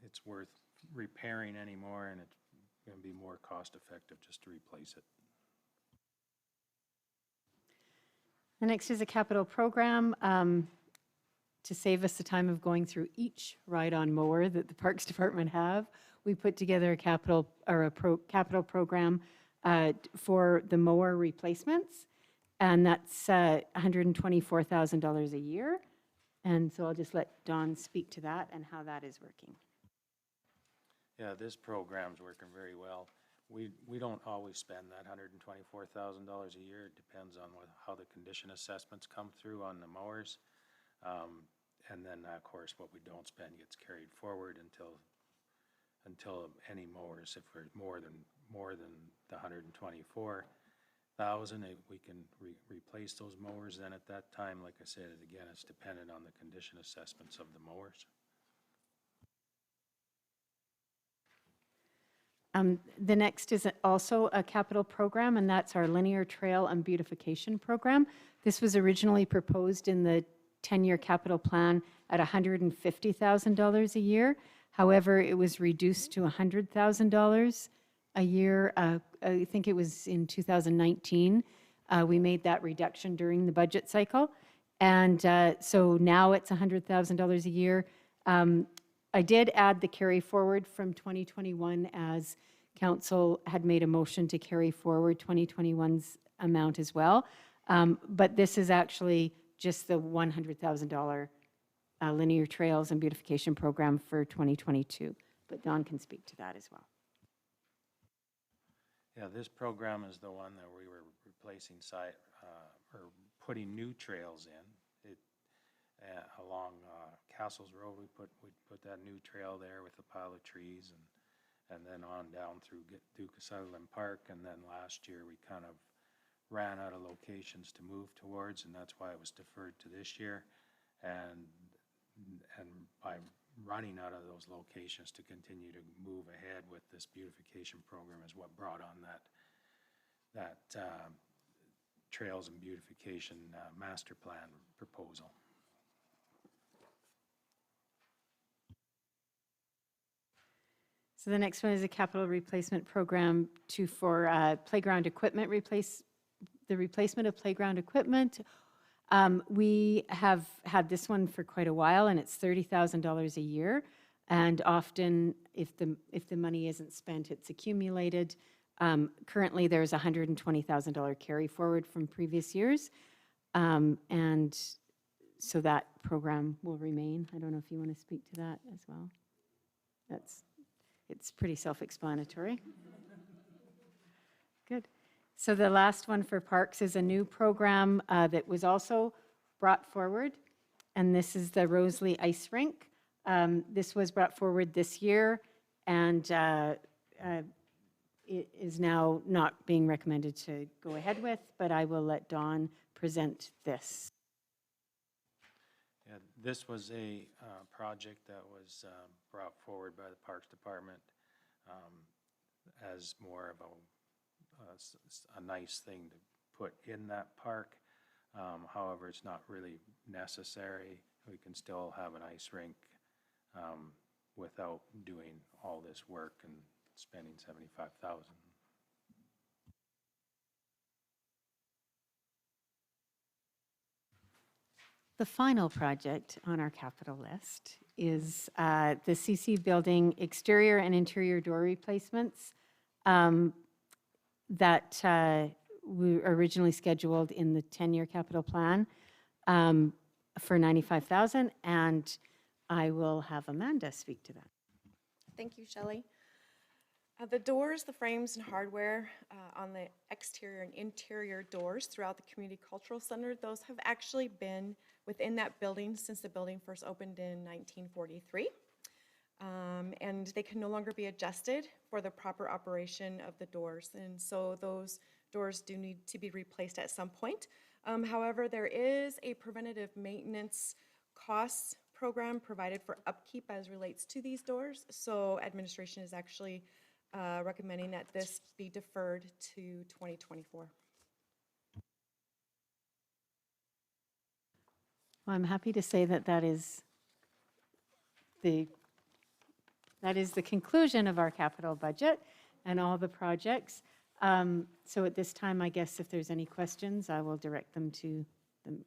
it's worth repairing anymore, and it's going to be more cost effective just to replace it. The next is a capital program to save us the time of going through each ride-on mower that the Parks Department have. We put together a capital program for the mower replacements, and that's $124,000 a year. And so I'll just let Dawn speak to that and how that is working. Yeah, this program's working very well. We don't always spend that $124,000 a year. It depends on how the condition assessments come through on the mowers. And then, of course, what we don't spend gets carried forward until any mowers, if we're more than the $124,000, we can replace those mowers. Then at that time, like I said, again, it's dependent on the condition assessments of the mowers. The next is also a capital program, and that's our linear trail and beautification program. This was originally proposed in the 10-year capital plan at $150,000 a year. However, it was reduced to $100,000 a year. I think it was in 2019. We made that reduction during the budget cycle, And so now it's $100,000 a year. I did add the carry forward from 2021 as council had made a motion to carry forward 2021's amount as well. But this is actually just the $100,000 linear trails and beautification program for 2022. But Don can speak to that as well. Yeah, this program is the one that we were replacing or putting new trails in. Along Castles Road, we put that new trail there with a pile of trees, and then on down through Duke of Sutherland Park, and then last year we kind of ran out of locations to move towards, and that's why it was deferred to this year. And by running out of those locations to continue to move ahead with this beautification program is what brought on that Trails and Beautification Master Plan proposal. So the next one is a capital replacement program for playground equipment the replacement of playground equipment. We have had this one for quite a while, and it's $30,000 a year. And often, if the money isn't spent, it's accumulated. Currently, there's a $120,000 carry forward from previous years, and so that program will remain. I don't know if you want to speak to that as well. It's pretty self-explanatory. Good. So the last one for parks is a new program that was also brought forward, and this is the Rosalie Ice Rink. This was brought forward this year, and it is now not being recommended to go ahead with, but I will let Dawn present this. Yeah, this was a project that was brought forward by the Parks Department as more of a nice thing to put in that park. However, it's not really necessary. We can still have an ice rink without doing all this work and spending $75,000. The final project on our capital list is the CC building exterior and interior door replacements that we originally scheduled in the 10-year capital plan for $95,000, and I will have Amanda speak to that. Thank you, Shelley. The doors, the frames, and hardware on the exterior and interior doors throughout the Community Cultural Center, those have actually been within that building since the building first opened in 1943. And they can no longer be adjusted for the proper operation of the doors. And so those doors do need to be replaced at some point. However, there is a preventative maintenance costs program provided for upkeep as relates to these doors. So administration is actually recommending that this be deferred to 2024. Well, I'm happy to say that that is the conclusion of our capital budget and all the projects. So at this time, I guess if there's any questions, I will direct them to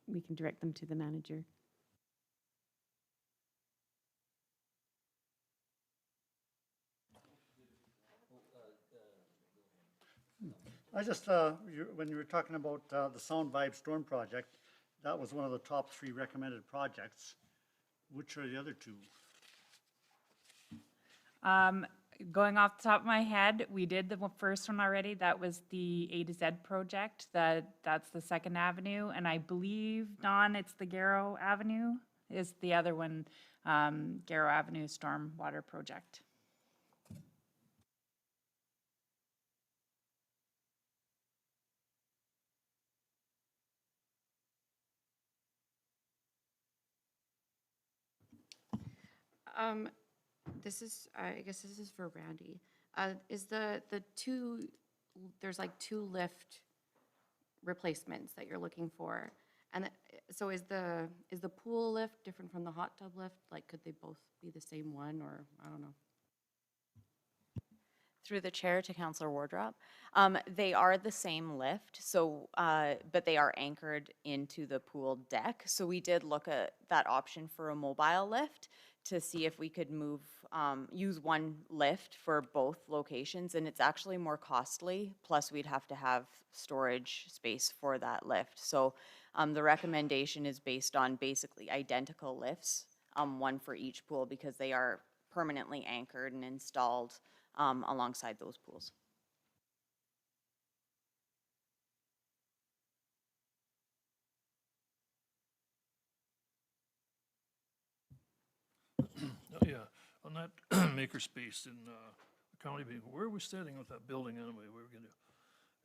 we can direct them to the manager. I just, when you were talking about the Sound Vibe Storm project, that was one of the top 3 recommended projects. Which are the other 2? Going off the top of my head, we did the first one already. That was the A to Z project. That's the 2nd Avenue. And I believe, Don, it's the Garrow Avenue is the other one, Garrow Avenue Stormwater Project. I guess this is for Randy. Is the 2, there's like 2 lift replacements that you're looking for. And so is the pool lift different from the hot tub lift? Like, could they both be the same one, or I don't know? Through the chair to Councillor Wardrop. They are the same lift, so, but they are anchored into the pool deck. So we did look at that option for a mobile lift to see if we could move, use one lift for both locations, and it's actually more costly. Plus, we'd have to have storage space for that lift. So the recommendation is based on basically identical lifts, one for each pool, because they are permanently anchored and installed alongside those pools. Oh, yeah, on that makerspace in the county, where are we standing with that building anyway? Where are we gonna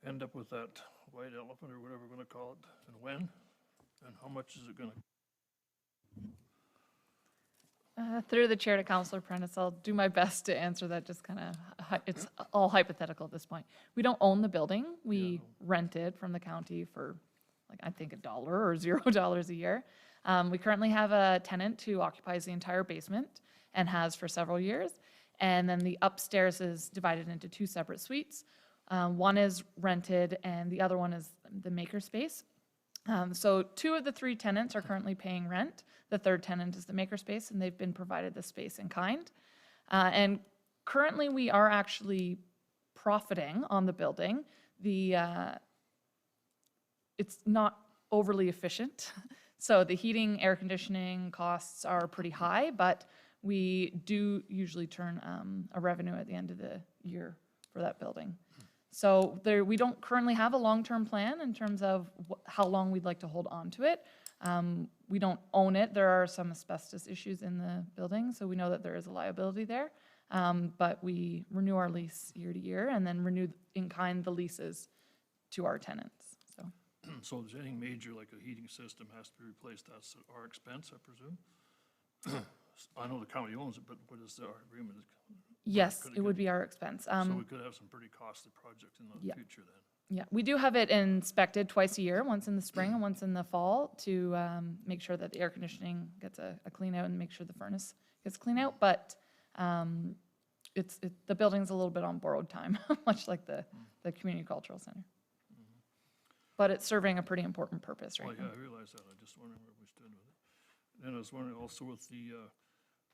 end up with that white elephant or whatever we're gonna call it, and when? And how much is it gonna? Through the chair to Councillor Prentice, I'll do my best to answer that, just kind of, it's all hypothetical at this point. We don't own the building. We rent it from the county for, like, I think $1 or $0 a year. We currently have a tenant who occupies the entire basement and has for several years. And then the upstairs is divided into 2 separate suites. One is rented and the other one is the makerspace. So 2 of the 3 tenants are currently paying rent. The 3rd tenant is the makerspace, and they've been provided the space in kind. And currently, we are actually profiting on the building. It's not overly efficient. So the heating, air conditioning costs are pretty high, but we do usually turn a revenue at the end of the year for that building. So we don't currently have a long-term plan in terms of how long we'd like to hold on to it. We don't own it. There are some asbestos issues in the building, so we know that there is a liability there. But we renew our lease year to year and then renew in kind the leases to our tenants, so. So if there's anything major, like a heating system has to be replaced, that's at our expense, I presume? I know the county owns it, but what is our agreement? Yes, it would be our expense. So we could have some pretty costly projects in the future then. Yeah, we do have it inspected twice a year, once in the spring and once in the fall, to make sure that the air conditioning gets a clean out and make sure the furnace gets clean out. But the building's a little bit on borrowed time, much like the Community Cultural Center. But it's serving a pretty important purpose right now. Oh, yeah, I realize that. I just wondering where we stood with it. Then I was wondering also with the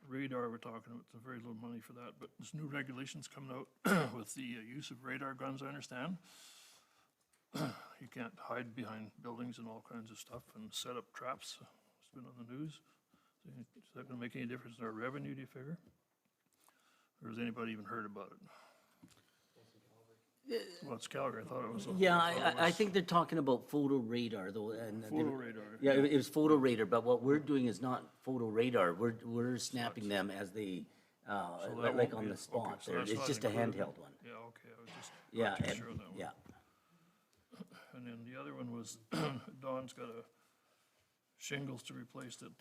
radar we're talking about, there's very little money for that, but there's new regulations coming out with the use of radar guns, I understand. You can't hide behind buildings and all kinds of stuff and set up traps. It's been on the news. Is that gonna make any difference in our revenue, do you figure? Or has anybody even heard about it? Well, it's Calgary, I thought it was. Yeah, I think they're talking about photo radar though, and. Photo radar. Yeah, it was photo radar, but what we're doing is not photo radar. We're snapping them as they, that like won't on be the a- spot okay, so there. that's It's not just a included in- handheld one. Yeah, okay, I was just Yeah, not too and- sure on that one. yeah. And then the other one was, Don's got a shingles to replace at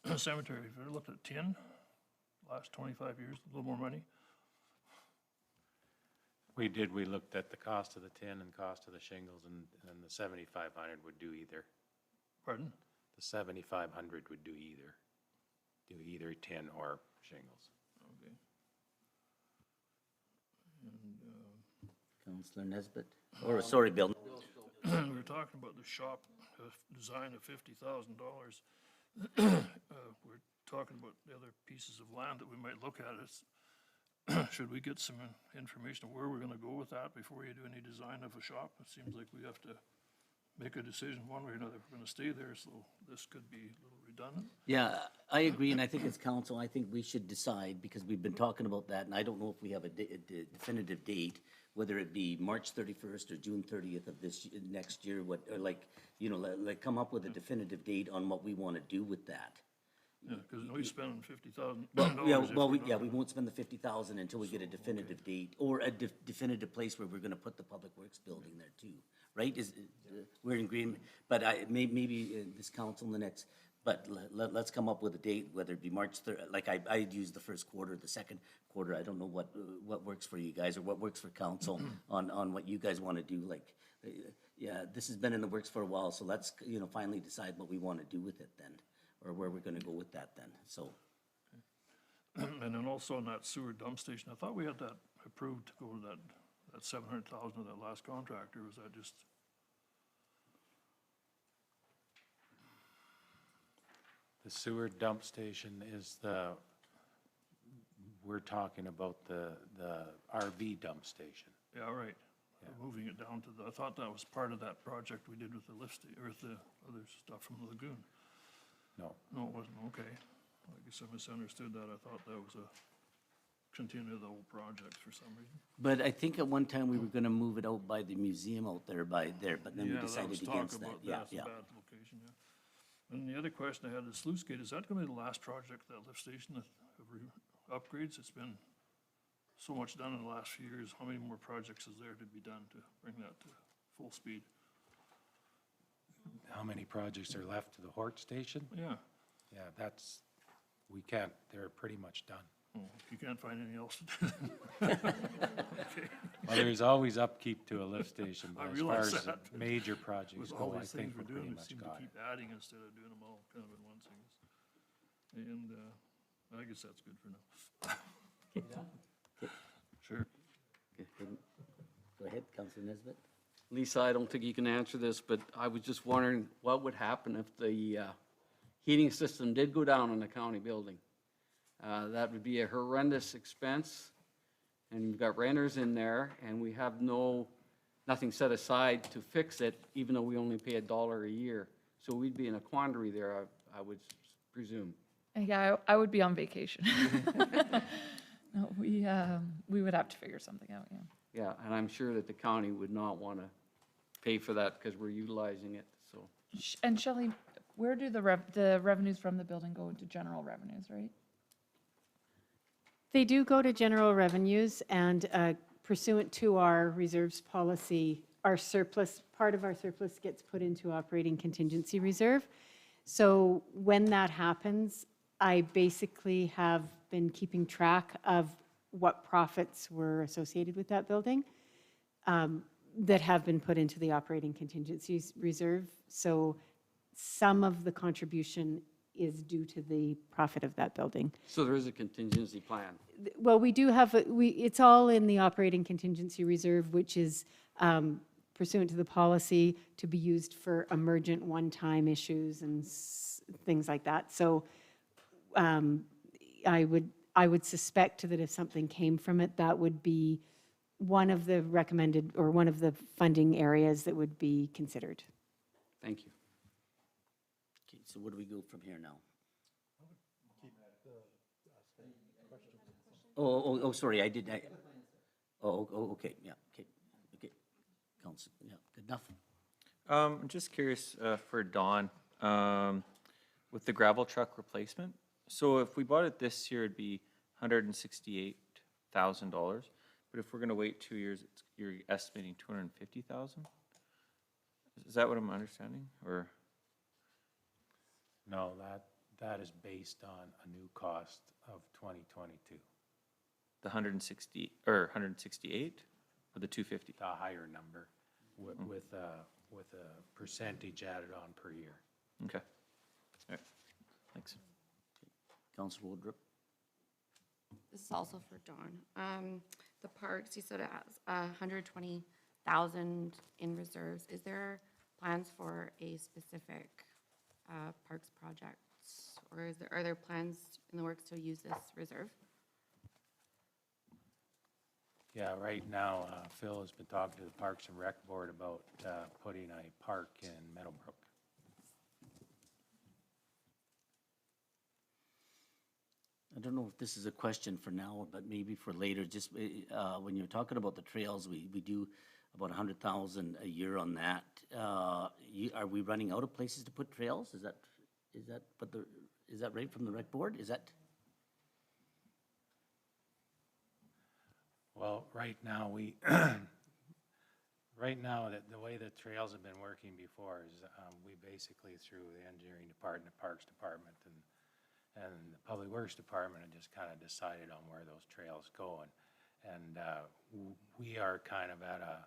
the cemetery. Have you ever looked at tin? Last 25 years, a little more money. We did, we looked at the cost of the tin and cost of the shingles, and the 7,500 would do either. Pardon? The 7,500 would do either tin or shingles. Okay. Councillor Nesbitt, or, sorry, Bill. We were talking about the shop design of $50,000. We're talking about the other pieces of land that we might look at. Should we get some information of where we're gonna go with that before you do any design of a shop? It seems like we have to make a decision one way or another if we're gonna stay there, so this could be a little redundant. Yeah, I agree, and I think as council, I think we should decide, because we've been talking about that, and I don't know if we have a definitive date, whether it be March 31st or June 30th of next year, or like, like come up with a definitive date on what we want to do with that. Yeah, because we spend $50,000. Yeah, we won't spend the 50,000 until we get a definitive date, or a definitive place where we're gonna put the Public Works building there too, right? We're in agreement, but maybe this council in the next, but let's come up with a date, whether it be March 3rd, like I'd use the first quarter, the second quarter, I don't know what works for you guys, or what works for council on what you guys wanna do, like, yeah, this has been in the works for a while, so let's, finally decide what we wanna do with it then, or where we're gonna go with that then, so. And then also on that sewer dump station, I thought we had that approved to go to that 700,000 of that last contractor, was that just? The sewer dump station is we're talking about the RV dump station. Yeah, right. Moving it down to I thought that was part of that project we did with the or the other stuff from the lagoon. No. No, it wasn't, okay. I guess I misunderstood that. I thought that was a continue of the whole project for some reason. But I think at one time we were gonna move it out by the museum out there by there, but then we Yeah, that decided was talk against that. about Yeah, that's a yeah. bad location, yeah. And the other question I had is sluice gate, is that gonna be the last project, that lift station, of upgrades? It's been so much done in the last few years. How many more projects is there to be done to bring that to full speed? How many projects are left to the Hort station? Yeah. Yeah, they're pretty much done. Oh, you can't find anything else to do. Okay. Well, there's always upkeep to a lift station, I but as far realize as the that. major projects With go, all I these think things we're we're pretty doing, we much seem to got it. keep adding instead of doing them all kind of in one thing. And, I guess that's good for now. Sure. Go ahead, Councilor Nesbitt. Lisa, I don't think you can answer this, but I was just wondering what would happen if the heating system did go down in the county building? That would be a horrendous expense, and you've got renters in there, and we have nothing set aside to fix it, even though we only pay $1 a year. So we'd be in a quandary there, I would presume. Yeah, I would be on vacation. No, we would have to figure something out, yeah. Yeah, and I'm sure that the county would not want to pay for that because we're utilizing it, so. And Shelley, where do the revenues from the building go into general revenues, right? They do go to general revenues, and pursuant to our reserves policy, our surplus, part of our surplus gets put into operating contingency reserve. So when that happens, I basically have been keeping track of what profits were associated with that building that have been put into the operating contingencies reserve. So some of the contribution is due to the profit of that building. So there is a contingency plan. Well, we do have, it's all in the operating contingency reserve, which is pursuant to the policy to be used for emergent one-time issues and things like that. So I would suspect that if something came from it, that would be one of the recommended, or one of the funding areas that would be considered. Thank you. Okay, so where do we go from here now? Sorry, okay, yeah, okay. Council, yeah, good enough. I'm just curious for Dawn, with the gravel truck replacement. So if we bought it this year, it'd be $168,000. But if we're gonna wait 2 years, you're estimating $250,000? Is that what I'm understanding, or? No, that is based on a new cost of 2022, The 160, or 168, or the 250? the higher number with a percentage added on per year. Okay. All right, thanks. Councilor Woodruff. This is also for Dawn. The parks, you said it has 120,000 in reserves. Is there plans for a specific parks projects? Or are there plans in the works to use this reserve? Yeah, right now, Phil has been talking to the Parks and Rec Board about putting a park in Meadowbrook. I don't know if this is a question for now, but maybe for later, just when you're talking about the trails, we do about 100,000 a year on that. Are we running out of places to put trails? Is that right from the rec board? Is that? Well, right now, the way the trails have been working before is we basically, through the engineering department, the parks department, and the public works department, have just kind of decided on where those trails go. And we are kind of at a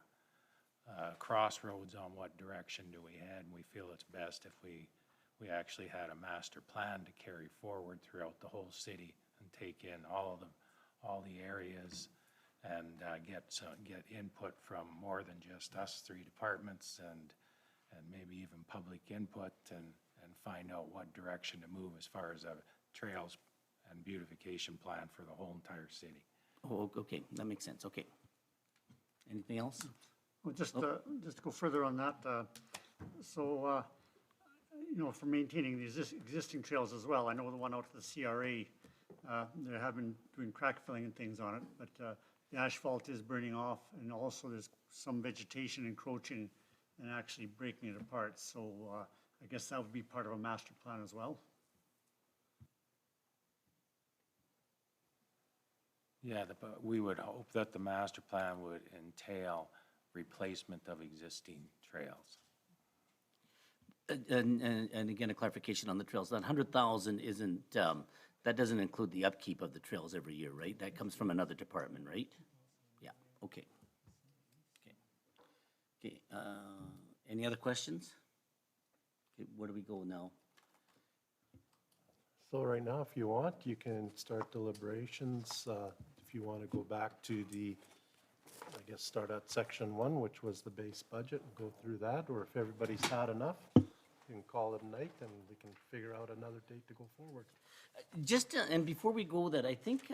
crossroads on what direction do we head. And we feel it's best if we actually had a master plan to carry forward throughout the whole city and take in all the areas and get input from more than just us three departments and maybe even public input and find out what direction to move as far as a trails and beautification plan for the whole entire city. Oh, okay, that makes sense, okay. Anything else? Well, just to go further on that, for maintaining the existing trails as well, I know the one out to the CRA, they have been doing crack filling and things on it, but the asphalt is burning off, and also there's some vegetation encroaching and actually breaking it apart, so I guess that would be part of a master plan as well. Yeah, but we would hope that the master plan would entail replacement of existing trails. And again, a clarification on the trails, that 100,000 isn't, that doesn't include the upkeep of the trails every year, right? That comes from another department, right? Yeah, okay. Okay, any other questions? Okay, where do we go now? So right now, if you want, you can start deliberations. If you want to go back to I guess, start at section 1, which was the base budget, and go through that, or if everybody's had enough, you can call it a night, and we can figure out another date to go forward. Just, and before we go that, I think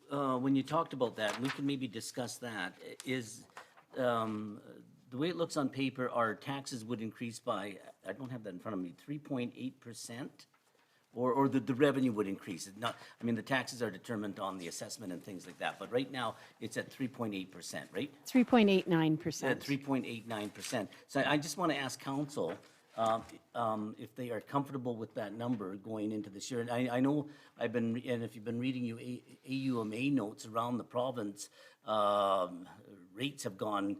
when you talked about that, we can maybe discuss that, is the way it looks on paper, our taxes would increase by, I don't have that in front of me, 3.8%? Or the revenue would increase. It's not, I mean, the taxes are determined on the assessment and things like that, but right now, it's at 3.8%, right? 3.89%. At 3.89%. So I just want to ask council if they are comfortable with that number going into this year. And I know and if you've been reading AUMA notes around the province, rates have gone,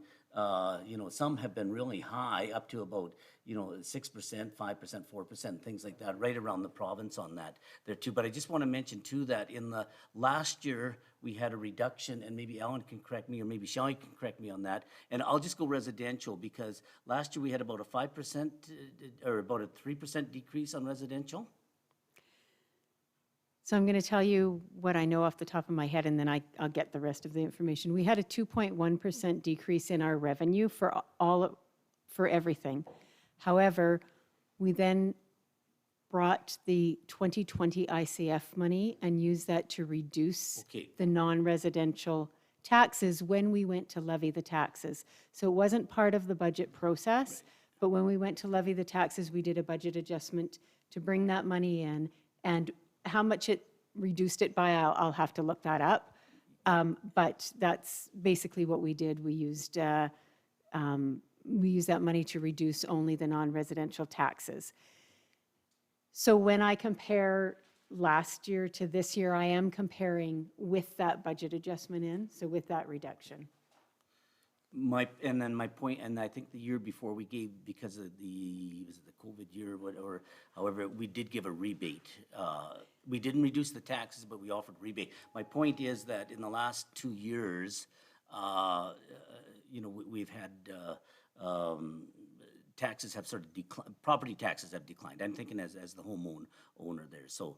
some have been really high, up to about, 6%, 5%, 4%, things like that, right around the province on that there too. But I just want to mention too that in the last year, we had a reduction, and maybe Alan can correct me, or maybe Shelley can correct me on that. And I'll just go residential, because last year we had about a 5% or about a 3% decrease on residential. So I'm going to tell you what I know off the top of my head, and then I'll get the rest of the information. We had a 2.1% decrease in our revenue for everything. However, we then brought the 2020 ICF money and used that to reduce the non-residential taxes when we went to levy the taxes. So it wasn't part of the budget process, but when we went to levy the taxes, we did a budget adjustment to bring that money in, and how much it reduced it by, I'll have to look that up. But that's basically what we did. We used that money to reduce only the non-residential taxes. So when I compare last year to this year, I am comparing with that budget adjustment in, so with that reduction. And then my point, and I think the year before we gave, because of was it the COVID year, or however, we did give a rebate. We didn't reduce the taxes, but we offered rebate. My point is that in the last 2 years, we've had taxes have sort of declined, property taxes have declined. I'm thinking as the owner there. So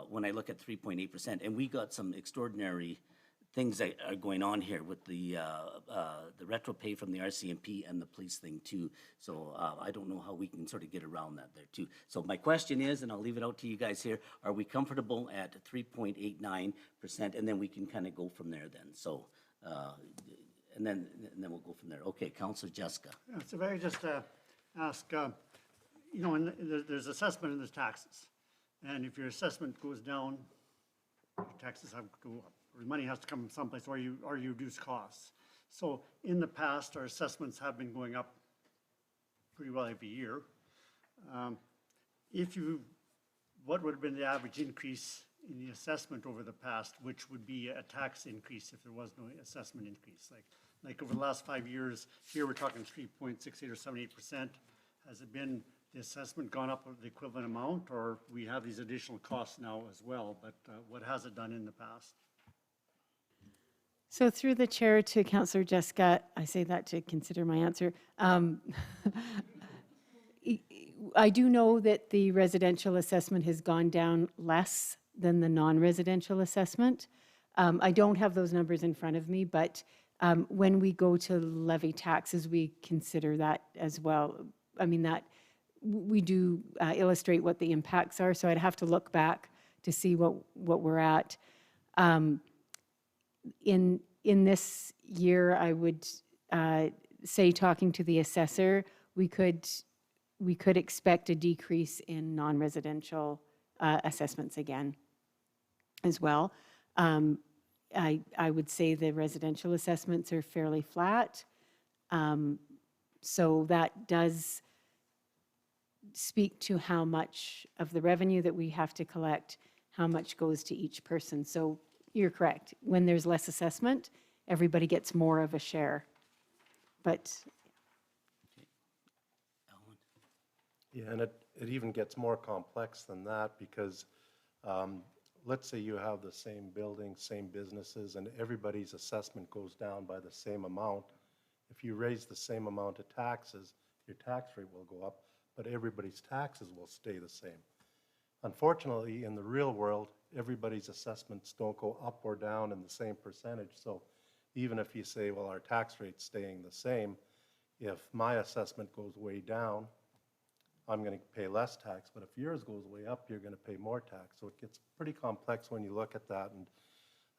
when I look at 3.8%, and we got some extraordinary things that are going on here with the retro pay from the RCMP and the police thing too. So I don't know how we can sort of get around that there too. So my question is, and I'll leave it out to you guys here, are we comfortable at 3.89%? And then we can kind of go from there then. So, and then we'll go from there. Okay, Councilor Jessica. Yeah, so if I could just ask, and there's assessment and there's taxes. And if your assessment goes down, your taxes have to go up. Or money has to come from someplace, or you reduce costs. So in the past, our assessments have been going up pretty well every year. What would have been the average increase in the assessment over the past, which would be a tax increase if there was no assessment increase? Like over the last 5 years, here we're talking 3.68 or 78%. Has it been the assessment gone up the equivalent amount, or we have these additional costs now as well? But what has it done in the past? So through the chair to Councillor Jessica, I say that to consider my answer. I do know that the residential assessment has gone down less than the non-residential assessment. I don't have those numbers in front of me, but when we go to levy taxes, we consider that as well. I mean, that, we do illustrate what the impacts are, so I'd have to look back to see what we're at. In this year, I would say, talking to the assessor, we could expect a decrease in non-residential assessments again as well. I would say the residential assessments are fairly flat. So that does speak to how much of the revenue that we have to collect, how much goes to each person. So you're correct. When there's less assessment, everybody gets more of a share. But Yeah, and it even gets more complex than that because let's say you have the same building, same businesses, and everybody's assessment goes down by the same amount. If you raise the same amount of taxes, your tax rate will go up, but everybody's taxes will stay the same. Unfortunately, in the real world, everybody's assessments don't go up or down in the same percentage. So even if you say, well, our tax rate's staying the same, if my assessment goes way down, I'm going to pay less tax, but if yours goes way up, you're going to pay more tax. So it gets pretty complex when you look at that. And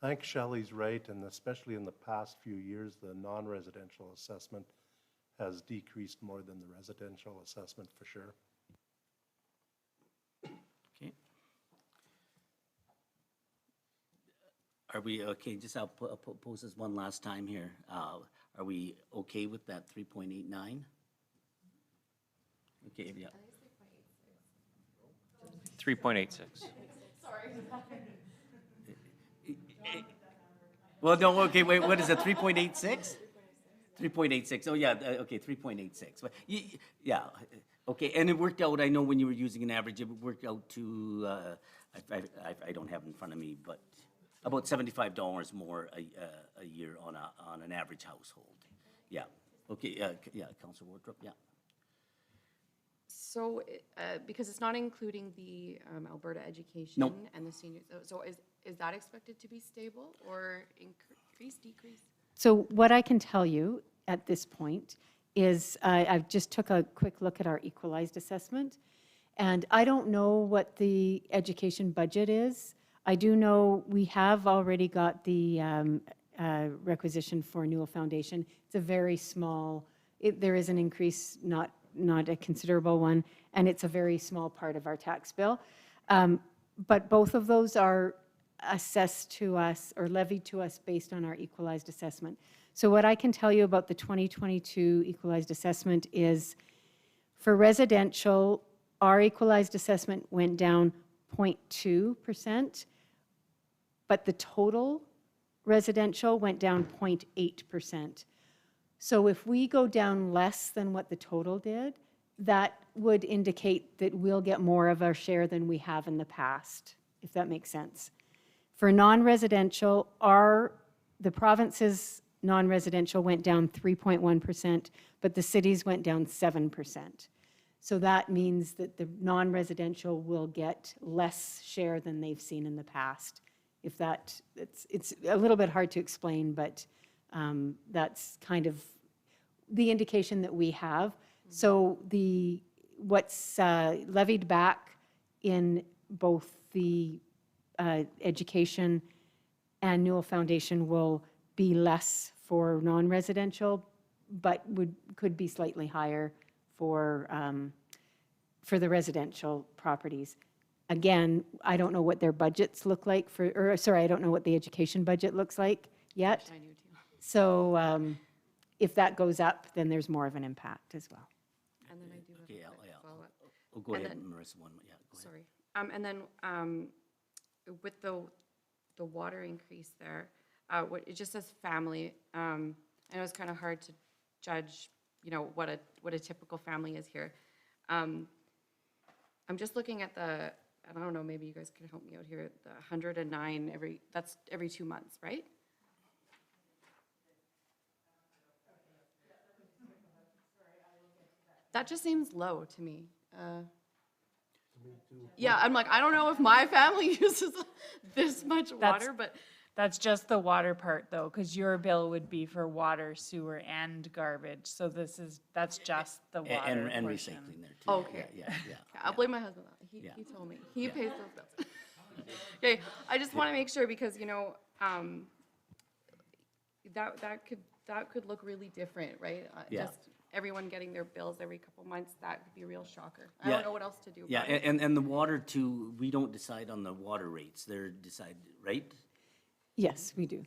I think Shelley's right, and especially in the past few years, the non-residential assessment has decreased more than the residential assessment for sure. Okay. Are we, okay, just I'll pose this one last time here. Are we okay with that 3.89? Okay, yeah. 3.86. Well, no, okay, wait, what is it, 3.86? 3.86, oh, yeah, okay, 3.86. Yeah, okay, and it worked out, I know when you were using an average, it worked out to, I don't have it in front of me, but about $75 more a year on an average household. Yeah, okay, yeah, Councilor Wardrop, yeah. So, because it's not including the Alberta education and the seniors, so is that expected to be stable or increase, decrease? so what I can tell you at this point is I've just took a quick look at our equalized assessment, and I don't know what the education budget is. I do know we have already got the requisition for Newell Foundation. It's a very small, there is an increase, not a considerable one, and it's a very small part of our tax bill. But both of those are assessed to us or levied to us based on our equalized assessment. So what I can tell you about the 2022 equalized assessment is for residential, our equalized assessment went down 0.2%, but the total residential went down 0.8%. So if we go down less than what the total did, that would indicate that we'll get more of our share than we have in the past, if that makes sense. For non-residential, the province's non-residential went down 3.1%, but the cities went down 7%. So that means that the non-residential will get less share than they've seen in the past. If that, it's a little bit hard to explain, but that's kind of the indication that we have. So what's levied back in both the education and Newell Foundation will be less for non-residential, but could be slightly higher for the residential properties. Again, I don't know what their budgets look like I don't know what the education budget looks like yet. I do too. So if that goes up, then there's more of an impact as well. And then I do have Okay, a quick follow-up. Oh, go And ahead, then- Marissa, one, yeah, go ahead. Sorry. And then with the water increase there, it just says family. I know it's kind of hard to judge, what a typical family is here. I'm just looking at I don't know, maybe you guys can help me out here, the 109 that's every 2 months, right? That just seems low to me. Yeah, I'm like, I don't know if my family uses this much water, but That's just the water part though, because your bill would be for water, sewer, and garbage. So that's just the water And portion. recycling there too. Okay. Yeah. I'll blame my husband on it. Yeah. He told me. He pays those bills. Okay, I just want to make sure because, that could look really different, right? Yeah. Just everyone getting their bills every couple months, that could be a real shocker. I Yeah. don't know what else to do Yeah, about it. and the water too, we don't decide on the water rates. They're decided, right? Yes, we do.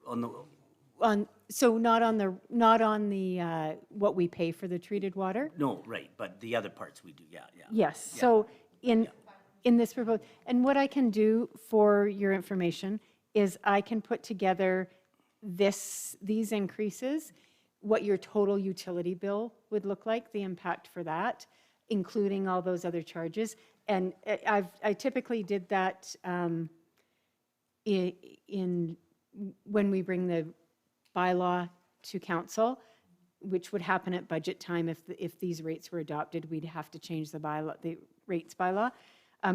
On the, So not on the, what we pay for the treated water? no, right, but the other parts we do, yeah. Yes, so in this proposal, and what I can do for your information is I can put together these increases, what your total utility bill would look like, the impact for that, including all those other charges. And I typically did that when we bring the bylaw to council, which would happen at budget time. If these rates were adopted, we'd have to change the rates bylaw.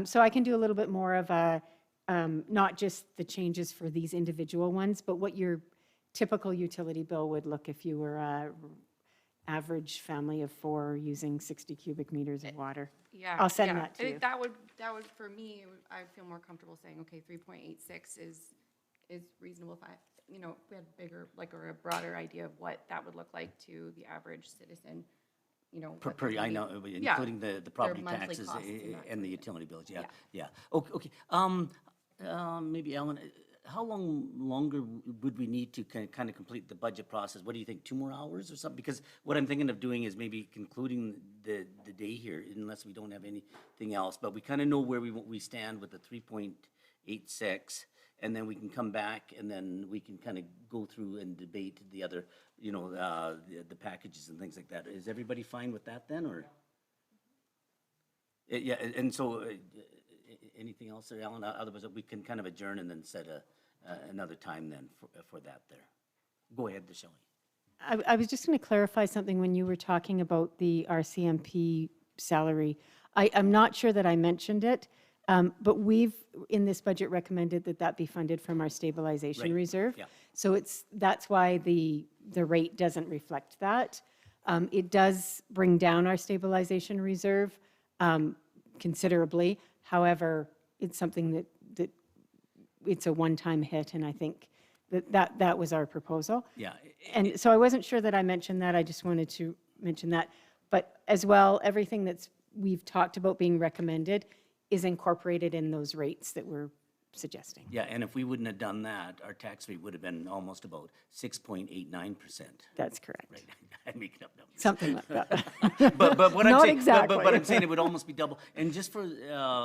So I can do a little bit more of a, not just the changes for these individual ones, but what your typical utility bill would look if you were a average family of 4 using 60 cubic meters of water. Yeah. I'll send yeah. that to I you. think that would, for me, I feel more comfortable saying, okay, 3.86 is reasonable. If we had bigger, or a broader idea of what that would look like to the average citizen, what Per, they're I gonna know, be- including the property monthly taxes costs and that and the sort of utility bills, Yeah. yeah. Okay, maybe Alan, how long longer would we need to kind of complete the budget process? What do you think, 2 more hours or something? Because what I'm thinking of doing is maybe concluding the day here, unless we don't have anything else. But we kind of know where we stand with the 3.86, and then we can come back, and then we can kind of go through and debate the other, the packages and things like that. Is everybody fine with that then, or? Yeah, and so, anything else there, Alan? Otherwise, we can kind of adjourn and then set another time then for that there. Go ahead, Shelley. I was just going to clarify something when you were talking about the RCMP salary. I'm not sure that I mentioned it, but we've, in this budget, recommended that be funded from our stabilization Right, reserve. yeah. So that's why the rate doesn't reflect that. It does bring down our stabilization reserve considerably. However, it's something that it's a one-time hit, and I think that was our proposal. Yeah. And so I wasn't sure that I mentioned that. I just wanted to mention that. But as well, everything we've talked about being recommended is incorporated in those rates that we're suggesting. Yeah, and if we wouldn't have done that, our tax rate would have been almost about 6.89%. That's correct. Right, I'm making up numbers. Something like that. But what I'm Not saying, exactly. but I'm saying it would almost be double. And just for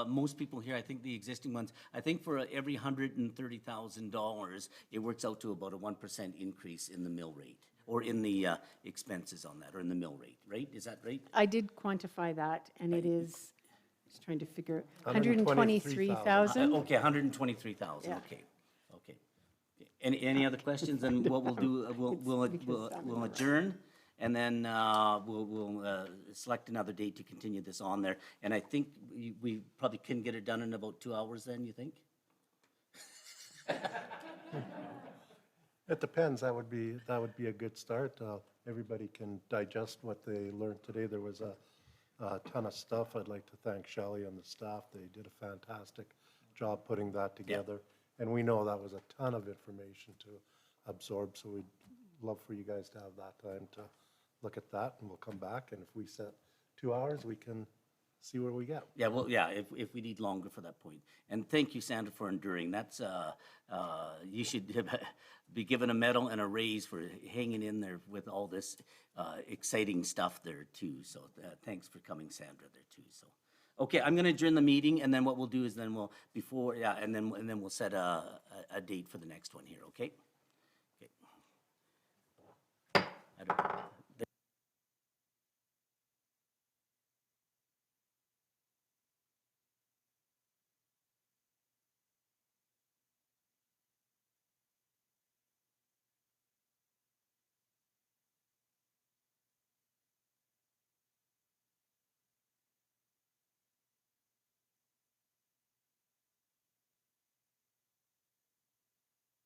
most people here, I think the existing ones, I think for every $130,000, it works out to about a 1% increase in the mill rate, or in the expenses on that, or in the mill rate, right? Is that right? I did quantify that, and it is, just trying to figure, 123,000. 123,000. Okay, 123,000, Yeah. okay. Any other questions? And what we'll do, we'll adjourn, and then we'll select another date to continue this on there. And I think we probably can get it done in about 2 hours then, you think? It depends. That would be a good start. Everybody can digest what they learned today. There was a ton of stuff. I'd like to thank Shelley and the staff. They did a fantastic job putting that together. And we know that was a ton of information to absorb, so we'd love for you guys to have that time to look at that, and we'll come back, and if we set 2 hours, we can see where we get. Yeah, well, yeah, if we need longer for that point. And thank you, Sandra, for enduring. That's, you should be given a medal and a raise for hanging in there with all this exciting stuff there too. So thanks for coming, Sandra, there too, so. Okay, I'm gonna adjourn the meeting, and then what we'll do is then we'll set a date for the next one here, okay?